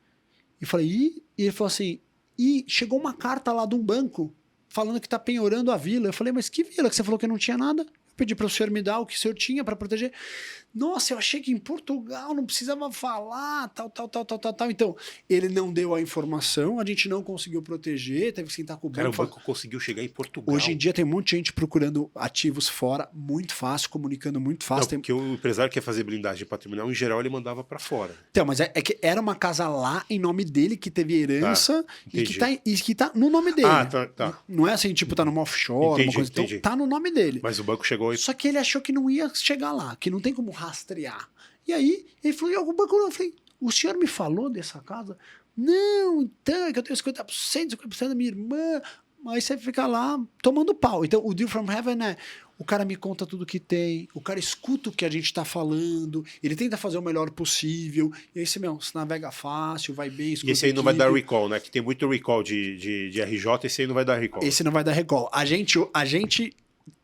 Speaker 2: E falei, e ele falou assim, e chegou uma carta lá de um banco falando que tá penhorando a vila. Eu falei, mas que vila? Que você falou que não tinha nada? Eu pedi para o senhor me dar o que o senhor tinha para proteger. Nossa, eu achei que em Portugal não precisava falar, tal. Então, ele não deu a informação, a gente não conseguiu proteger, teve que sentar com o banco.
Speaker 1: Cara, o banco conseguiu chegar em Portugal.
Speaker 2: Hoje em dia tem um monte de gente procurando ativos fora, muito fácil, comunicando muito fácil.
Speaker 1: Não, porque o empresário que quer fazer blindagem patrimonial, em geral, ele mandava para fora.
Speaker 2: Então, mas é que era uma casa lá em nome dele, que teve herança e que tá no nome dele.
Speaker 1: Ah, tá.
Speaker 2: Não é assim, tipo, tá numa offshore, uma coisa. Então, tá no nome dele.
Speaker 1: Mas o banco chegou e...
Speaker 2: Só que ele achou que não ia chegar lá, que não tem como rastrear. E aí, ele falou, e o banco não? Eu falei, o senhor me falou dessa casa? Não, então, é que eu tenho 50% da minha irmã. Aí você fica lá tomando pau. Então, o Deal from Heaven é, o cara me conta tudo que tem, o cara escuta o que a gente tá falando, ele tenta fazer o melhor possível, e aí você, se navega fácil, vai bem, escuta.
Speaker 1: E esse aí não vai dar recall, né? Que tem muito recall de RJ, esse aí não vai dar recall.
Speaker 2: Esse não vai dar recall. A gente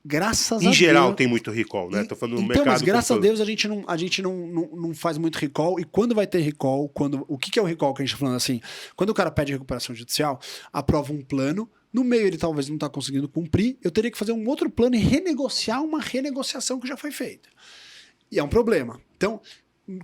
Speaker 2: graças a Deus...
Speaker 1: Em geral tem muito recall, né? Tô falando no
Speaker 2: então,
Speaker 1: mercado.
Speaker 2: mas graças a Deus a gente não faz muito recall. E quando vai ter recall, o que é o recall que a gente tá falando assim? Quando o cara pede recuperação judicial, aprova um plano, no meio ele talvez não está conseguindo cumprir, eu teria que fazer um outro plano e renegociar uma renegociação que já foi feita. E é um problema. Então,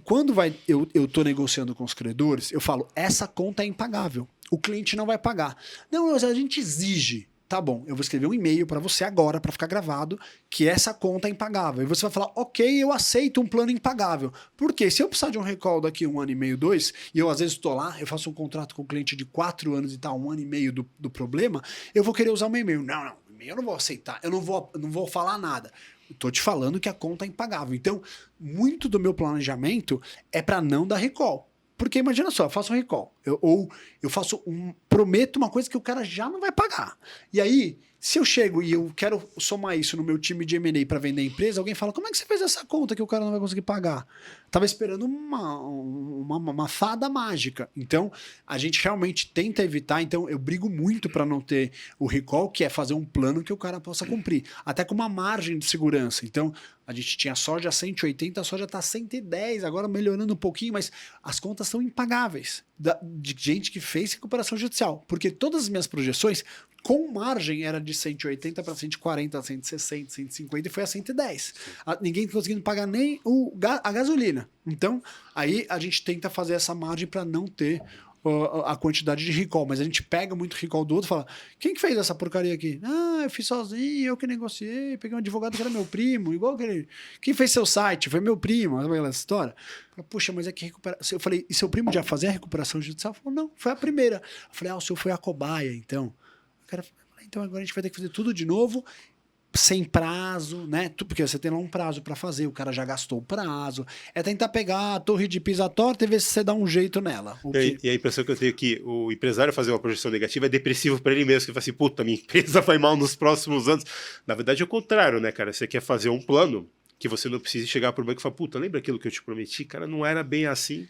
Speaker 2: quando eu estou negociando com os credores, eu falo, essa conta é impagável. O cliente não vai pagar. Não, mas a gente exige. Tá bom, eu vou escrever um e-mail para você agora, para ficar gravado, que essa conta é impagável. E você vai falar, ok, eu aceito um plano impagável. Por quê? Se eu precisar de um recall daqui 1 ano e meio, 2, e eu às vezes estou lá, eu faço um contrato com o cliente de 4 anos e tá 1 ano e meio do problema, eu vou querer usar o meu e-mail. Não, e-mail eu não vou aceitar, eu não vou falar nada. Estou te falando que a conta é impagável. Então, muito do meu planejamento é para não dar recall. Porque imagina só, eu faço um recall, prometo uma coisa que o cara já não vai pagar. E aí, se eu chego e eu quero somar isso no meu time de M&A para vender a empresa, alguém fala, como é que você fez essa conta que o cara não vai conseguir pagar? Tava esperando uma fada mágica. Então, a gente realmente tenta evitar, então eu brigo muito para não ter o recall, que é fazer um plano que o cara possa cumprir, até com uma margem de segurança. Então, a gente tinha soja 180, a soja está 110, agora melhorando um pouquinho, mas as contas são impagáveis de gente que fez recuperação judicial, porque todas as minhas projeções com margem era de 180 para 140, 160, 150 e foi a 110. Ninguém conseguindo pagar nem a gasolina. Então, aí a gente tenta fazer essa margem para não ter a quantidade de recall, mas a gente pega muito recall do outro e fala, quem que fez essa porcaria aqui? Ah, eu fiz sozinho, eu que negociei, peguei um advogado que era meu primo, igual aquele, quem fez seu site? Foi meu primo, sabe aquela história? Puxa, mas é que recuperação, eu falei, e seu primo já fazia a recuperação judicial? Ele falou, não, foi a primeira. Eu falei, o seu foi a cobaia, então. O cara falou, então agora a gente vai ter que fazer tudo de novo, sem prazo, né? Porque você tem lá um prazo para fazer, o cara já gastou o prazo. É tentar pegar a torre de Pisa torta e ver se você dá um jeito nela.
Speaker 1: E a impressão que eu tenho é que o empresário fazer uma projeção negativa é depressivo para ele mesmo, que ele fala assim, puta, minha empresa vai mal nos próximos anos. Na verdade é o contrário, né, cara? Você quer fazer um plano que você não precise chegar pro banco e falar, puta, lembra aquilo que eu te prometi? Cara, não era bem assim.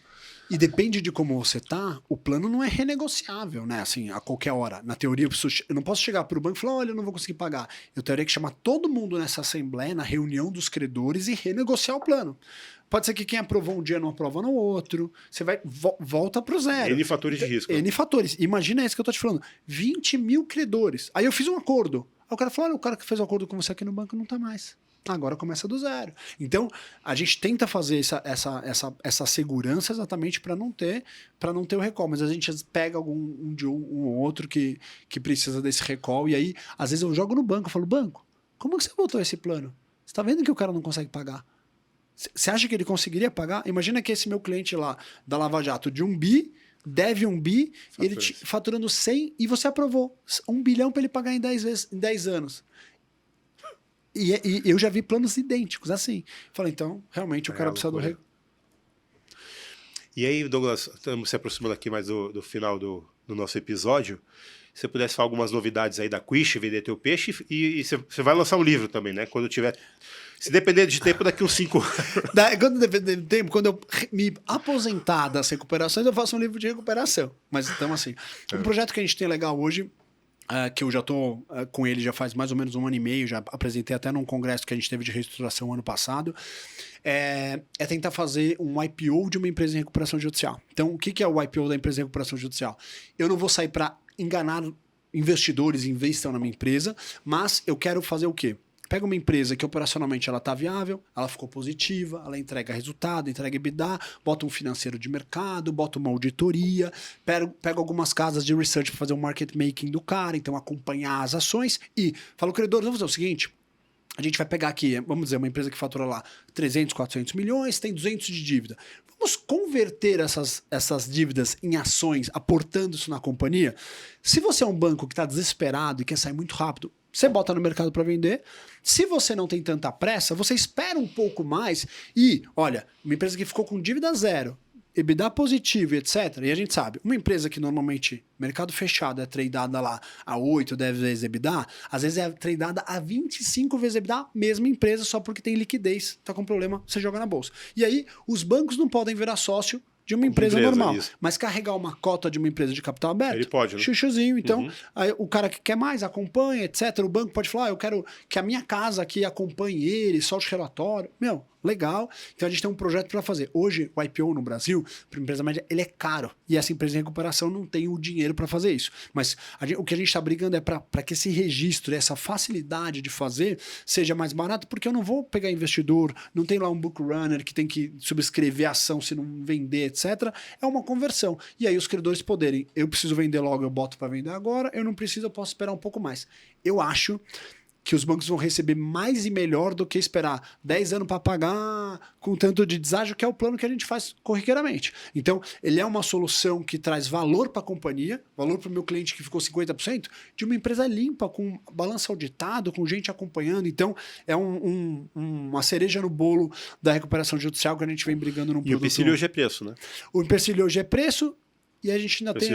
Speaker 2: E depende de como você tá, o plano não é renegociável, né? Assim, a qualquer hora. Na teoria, eu não posso chegar pro banco e falar, olha, eu não vou conseguir pagar. Eu teria que chamar todo mundo nessa assembleia, na reunião dos credores e renegociar o plano. Pode ser que quem aprovou um dia não aprova no outro. Você vai volta pro zero.
Speaker 1: N fatores de risco.
Speaker 2: N fatores. Imagina isso que eu tô te falando. 20 mil credores. Aí eu fiz um acordo. Aí o cara falou, olha, o cara que fez o acordo com você aqui no banco não tá mais. Agora começa do zero. Então, a gente tenta fazer essa segurança exatamente para não ter o recall. Mas a gente pega um ou outro que precisa desse recall. E aí, às vezes eu jogo no banco. Eu falo, banco, como que você botou esse plano? Você tá vendo que o cara não consegue pagar? Você acha que ele conseguiria pagar? Imagina que esse meu cliente lá da Lava Jato de 1 bi, deve 1 bi, ele faturando 100 e você aprovou 1 bilhão para ele pagar em 10 anos. E eu já vi planos idênticos, assim. Falei, então, realmente o cara precisa do...
Speaker 1: E aí, Douglas, estamos se aproximando aqui mais do final do nosso episódio. Se você pudesse falar algumas novidades aí da Quiche, vender teu peixe, e você vai lançar um livro também, né? Quando tiver... Se depender de tempo, daqui uns 5 anos.
Speaker 2: Quando depender de tempo, quando eu me aposentar das recuperações, eu faço um livro de recuperação. Mas, então, assim, um projeto que a gente tem legal hoje... que eu já estou com ele já faz mais ou menos 1 ano e meio, já apresentei até num congresso que a gente teve de reestruturação ano passado, é tentar fazer um IPO de uma empresa em recuperação judicial. Então, o que é o IPO da empresa em recuperação judicial? Eu não vou sair para enganar investidores, investam na minha empresa, mas eu quero fazer o quê? Pega uma empresa que operacionalmente ela está viável, ela ficou positiva, ela entrega resultado, entrega EBITDA, bota um financeiro de mercado, bota uma auditoria, pega algumas casas de research para fazer o market making do cara, então acompanhar as ações e fala, credor, vamos fazer o seguinte, a gente vai pegar aqui, vamos dizer, uma empresa que fatura lá 300, 400 milhões, tem 200 de dívida. Vamos converter essas dívidas em ações, aportando isso na companhia? Se você é um banco que está desesperado e quer sair muito rápido, você bota no mercado para vender. Se você não tem tanta pressa, você espera um pouco mais e, olha, uma empresa que ficou com dívida zero, EBITDA positivo, etc. E a gente sabe, uma empresa que normalmente, mercado fechado, é tradeada lá a 8, 10 vezes EBITDA, às vezes é tradeada a 25 vezes EBITDA, mesma empresa, só porque tem liquidez, tá com problema, você joga na bolsa. E aí, os bancos não podem virar sócio de uma empresa normal.
Speaker 1: Isso.
Speaker 2: Mas carregar uma cota de uma empresa de capital aberto,
Speaker 1: ele pode, né?
Speaker 2: Chuchuzinho. Então, aí, o cara que quer mais, acompanha, etc. O banco pode falar, eu quero que a minha casa aqui acompanhe ele, solte relatório. Meu, legal. Então a gente tem um projeto para fazer. Hoje, o IPO no Brasil, para empresa média, ele é caro. E essa empresa em recuperação não tem o dinheiro para fazer isso. Mas o que a gente está brigando é para que esse registro, essa facilidade de fazer, seja mais barato, porque eu não vou pegar investidor, não tem lá um book runner que tem que subscrever a ação se não vender, etc. É uma conversão. E aí os credores poderem, eu preciso vender logo, eu boto para vender agora, eu não preciso, eu posso esperar um pouco mais. Eu acho que os bancos vão receber mais e melhor do que esperar 10 anos para pagar com tanto de deságio, que é o plano que a gente faz corriqueiramente. Então, ele é uma solução que traz valor para a companhia, valor para o meu cliente que ficou 50%, de uma empresa limpa, com balanço auditado, com gente acompanhando. Então, é uma cereja no bolo da recuperação judicial que a gente vem brigando num produto.
Speaker 1: E o empecilho hoje é preço, né?
Speaker 2: O empecilho hoje é preço. E a gente ainda tem,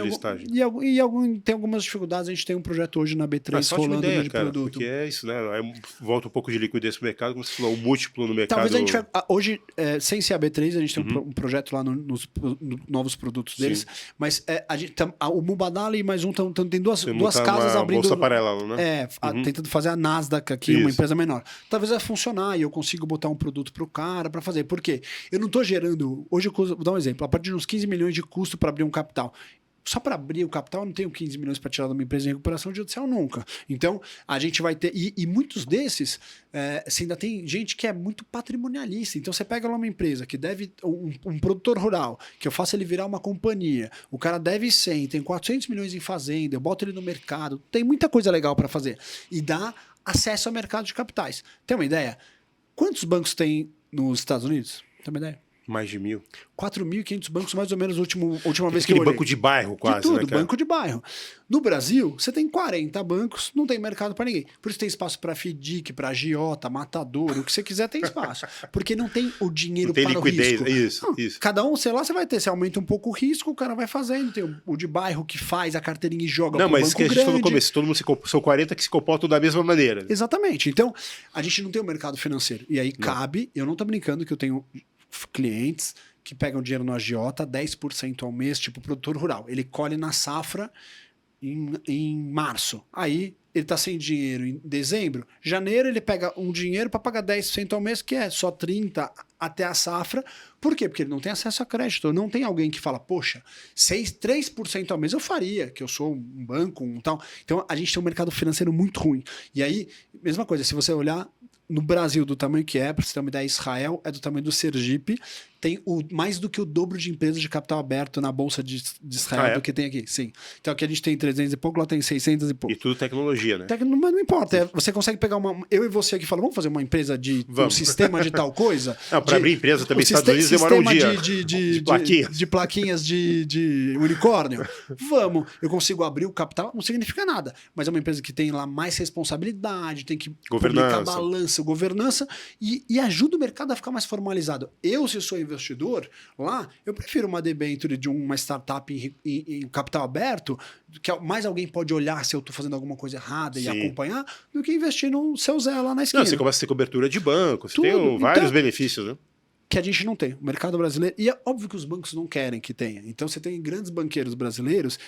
Speaker 2: tem algumas dificuldades. A gente tem um projeto hoje na B3 rolando
Speaker 1: ideia,
Speaker 2: de
Speaker 1: cara,
Speaker 2: produto.
Speaker 1: Porque é isso, né? Aí volta um pouco de liquidez pro mercado, como você falou, o múltiplo no mercado.
Speaker 2: Talvez a gente vai, hoje, sem ser a B3, a gente tem um projeto lá nos novos produtos deles. Mas o Mubadala e mais um tem duas casas abrindo.
Speaker 1: Bolsa paralela, né?
Speaker 2: Tentando fazer a Nasdaq aqui, uma empresa menor. Talvez vai funcionar e eu consigo botar um produto pro cara para fazer. Por quê? Eu não tô gerando. Hoje, vou dar um exemplo. A partir de uns 15 milhões de custo para abrir um capital. Só para abrir o capital, eu não tenho 15 milhões para tirar de uma empresa em recuperação judicial nunca. Então, a gente vai ter... E muitos desses, você ainda tem gente que é muito patrimonialista. Então, você pega lá uma empresa que deve... Um produtor rural, que eu faço ele virar uma companhia. O cara deve 100, tem 400 milhões em fazenda, eu boto ele no mercado. Tem muita coisa legal para fazer. E dá acesso ao mercado de capitais. Tem uma ideia? Quantos bancos tem nos Estados Unidos? Tem uma ideia?
Speaker 1: Mais de 1.000.
Speaker 2: 4.500 bancos, mais ou menos, a última vez que
Speaker 1: eu
Speaker 2: eu olhei.
Speaker 1: Banco de bairro, quase,
Speaker 2: de tudo,
Speaker 1: né, cara?
Speaker 2: banco de bairro. No Brasil, você tem 40 bancos, não tem mercado para ninguém. Por isso tem espaço para FDIC, para agiota, matador, o que você quiser tem espaço. Porque não tem o dinheiro
Speaker 1: não tem
Speaker 2: para
Speaker 1: liquidez,
Speaker 2: o risco.
Speaker 1: Isso, isso.
Speaker 2: Cada um, sei lá, você vai ter. Você aumenta um pouco o risco, o cara vai fazendo. Tem o de bairro que faz a carteirinha e joga
Speaker 1: não,
Speaker 2: pro
Speaker 1: mas
Speaker 2: banco
Speaker 1: que a gente
Speaker 2: grande.
Speaker 1: falou no começo, todo mundo são 40 que se comportam da mesma maneira.
Speaker 2: Exatamente. Então, a gente não tem o mercado financeiro. E aí cabe, eu não tô brincando que eu tenho clientes que pegam dinheiro no agiota, 10% ao mês, tipo produtor rural. Ele colhe na safra em março. Aí ele tá sem dinheiro em dezembro. Janeiro ele pega um dinheiro para pagar 10% ao mês, que é só 30% até a safra. Por quê? Porque ele não tem acesso a crédito. Não tem alguém que fala, poxa, 3% ao mês eu faria, que eu sou um banco, um tal. Então a gente tem um mercado financeiro muito ruim. E aí, mesma coisa, se você olhar no Brasil do tamanho que é, para você ter uma ideia, Israel é do tamanho do Sergipe, tem mais do que o dobro de empresas de capital aberto na Bolsa de Israel do que tem aqui. Sim. Então aqui a gente tem 300 e pouco, lá tem 600 e pouco.
Speaker 1: E tudo tecnologia, né?
Speaker 2: Mas não importa. Você consegue pegar eu e você aqui falamos, vamos fazer uma empresa um sistema de tal coisa?
Speaker 1: Não, para abrir empresa também nos Estados Unidos demora um dia.
Speaker 2: De plaquinhas de unicórnio. Vamos. Eu consigo abrir o capital, não significa nada. Mas é uma empresa que tem lá mais responsabilidade, tem que publicar balança, governança e ajuda o mercado a ficar mais formalizado. Eu, se sou investidor, lá, eu prefiro uma debenture de uma startup em capital aberto, que mais alguém pode olhar se eu estou fazendo alguma coisa errada e acompanhar, do que investir no seu Zé lá na esquina.
Speaker 1: Não, você começa a ter cobertura de banco, você tem vários benefícios, né?
Speaker 2: Que a gente não tem. O mercado brasileiro... E é óbvio que os bancos não querem que tenha. Então, você tem grandes banqueiros brasileiros.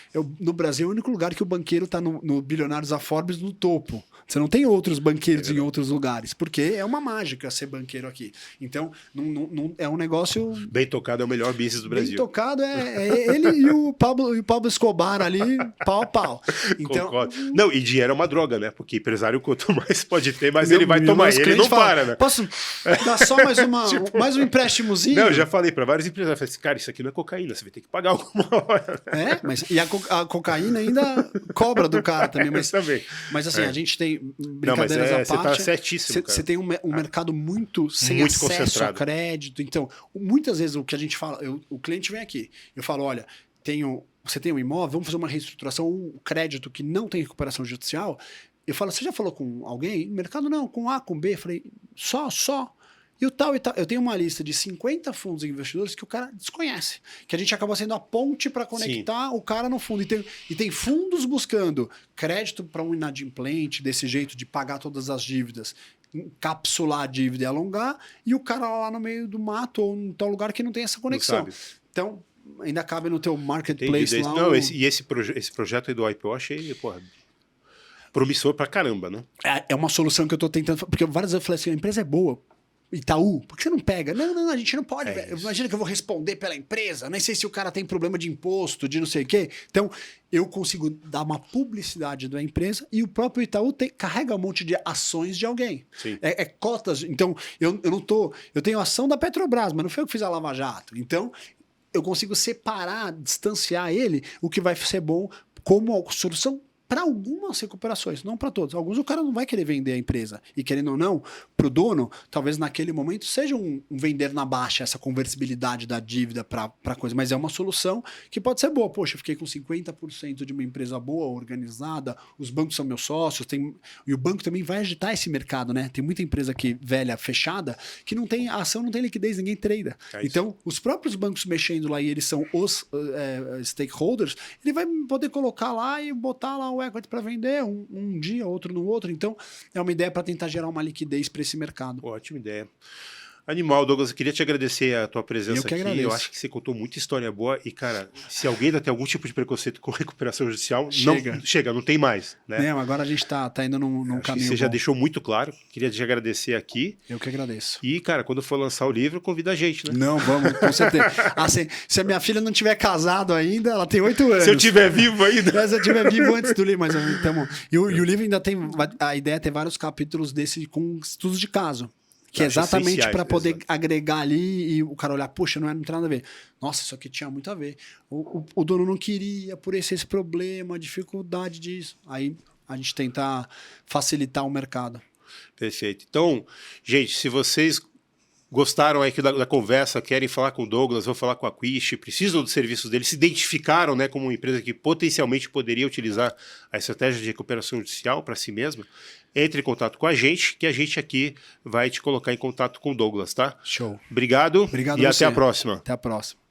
Speaker 2: No Brasil, é o único lugar que o banqueiro está no Bilionários da Forbes no topo. Você não tem outros banqueiros em outros lugares. Porque é uma mágica ser banqueiro aqui. Então, não é um negócio...
Speaker 1: Bem tocado é o melhor business do Brasil.
Speaker 2: Bem tocado é ele e o Pablo Escobar ali, pau a pau. Então,
Speaker 1: não, e dinheiro é uma droga, né? Porque empresário, quanto mais pode ter, mais ele vai tomar. Ele não para, né?
Speaker 2: Posso dar só mais um empréstimozinho?
Speaker 1: Não, eu já falei para vários empresários, falei assim, cara, isso aqui não é cocaína, você vai ter que pagar alguma hora.
Speaker 2: E a cocaína ainda cobra do cara também. Mas assim, a gente tem brincadeiras à parte.
Speaker 1: Você tá certíssimo, cara.
Speaker 2: Você tem um mercado muito sem acesso a crédito. Então, muitas vezes o que a gente fala, o cliente vem aqui, eu falo, olha, você tem um imóvel, vamos fazer uma reestruturação, um crédito que não tem recuperação judicial. Eu falo, você já falou com alguém? Mercado não, com A, com B. Eu falei, só. E o tal. Eu tenho uma lista de 50 fundos e investidores que o cara desconhece. Que a gente acaba sendo a ponte para conectar o cara no fundo. E tem fundos buscando crédito para um inadimplente, desse jeito de pagar todas as dívidas, encapsular a dívida e alongar, e o cara lá no meio do mato ou em tal lugar que não tem essa conexão. Então, ainda cabe no teu marketplace lá.
Speaker 1: Não, esse projeto aí do IPO achei, porra, promissor pra caramba, né?
Speaker 2: É uma solução que eu tô tentando. Porque várias vezes eu falei assim: a empresa é boa. Itaú, por que você não pega? Não, a gente não pode. Imagina que eu vou responder pela empresa. Nem sei se o cara tem problema de imposto, de não sei o quê. Então, eu consigo dar uma publicidade da empresa e o próprio Itaú carrega um monte de ações de alguém. É cotas. Então, eu não tô. Eu tenho ação da Petrobras, mas não foi eu que fiz a Lava Jato. Então, eu consigo separar, distanciar ele, o que vai ser bom como solução para algumas recuperações, não para todos. Alguns o cara não vai querer vender a empresa. E querendo ou não, para o dono, talvez naquele momento seja um vender na baixa essa conversibilidade da dívida para coisa. Mas é uma solução que pode ser boa. Poxa, eu fiquei com 50% de uma empresa boa, organizada, os bancos são meus sócios, e o banco também vai agitar esse mercado, né? Tem muita empresa aqui velha, fechada, que não tem a ação, não tem liquidez, ninguém trada. Então, os próprios bancos mexendo lá e eles são os stakeholders, ele vai poder colocar lá e botar lá o equity para vender um dia, outro no outro. Então, é uma ideia para tentar gerar uma liquidez para esse mercado.
Speaker 1: Ótima ideia. Animal, Douglas, eu queria te agradecer a tua presença aqui.
Speaker 2: Agradeço.
Speaker 1: Eu acho que você contou muita história boa e, cara, se alguém ainda tem algum tipo de preconceito com recuperação judicial, não tem mais, né?
Speaker 2: Não, agora a gente tá indo num caminho
Speaker 1: Você já
Speaker 2: bom.
Speaker 1: deixou muito claro. Queria te agradecer aqui.
Speaker 2: Eu que agradeço.
Speaker 1: E, cara, quando for lançar o livro, convida a gente, né?
Speaker 2: Não, vamos, com certeza. Assim, se a minha filha não tiver casado ainda, ela tem 8 anos.
Speaker 1: Se eu estiver vivo ainda.
Speaker 2: Se eu estiver vivo antes do livro, mas então, e o livro ainda tem, a ideia é ter vários capítulos desse com estudos de caso. Que é exatamente para poder agregar ali e o cara olhar, puxa, não tem nada a ver. Nossa, isso aqui tinha muito a ver. O dono não queria, por esse problema, dificuldade disso. Aí a gente tenta facilitar o mercado.
Speaker 1: Perfeito. Então, gente, se vocês gostaram aí da conversa, querem falar com o Douglas, vão falar com a Quish, precisam dos serviços dele, se identificaram, né, como uma empresa que potencialmente poderia utilizar a estratégia de recuperação judicial para si mesma, entre em contato com a gente, que a gente aqui vai te colocar em contato com o Douglas, tá?
Speaker 2: Show.
Speaker 1: Obrigado
Speaker 2: Obrigado
Speaker 1: e
Speaker 2: a você.
Speaker 1: até a próxima.
Speaker 2: Até a próxima.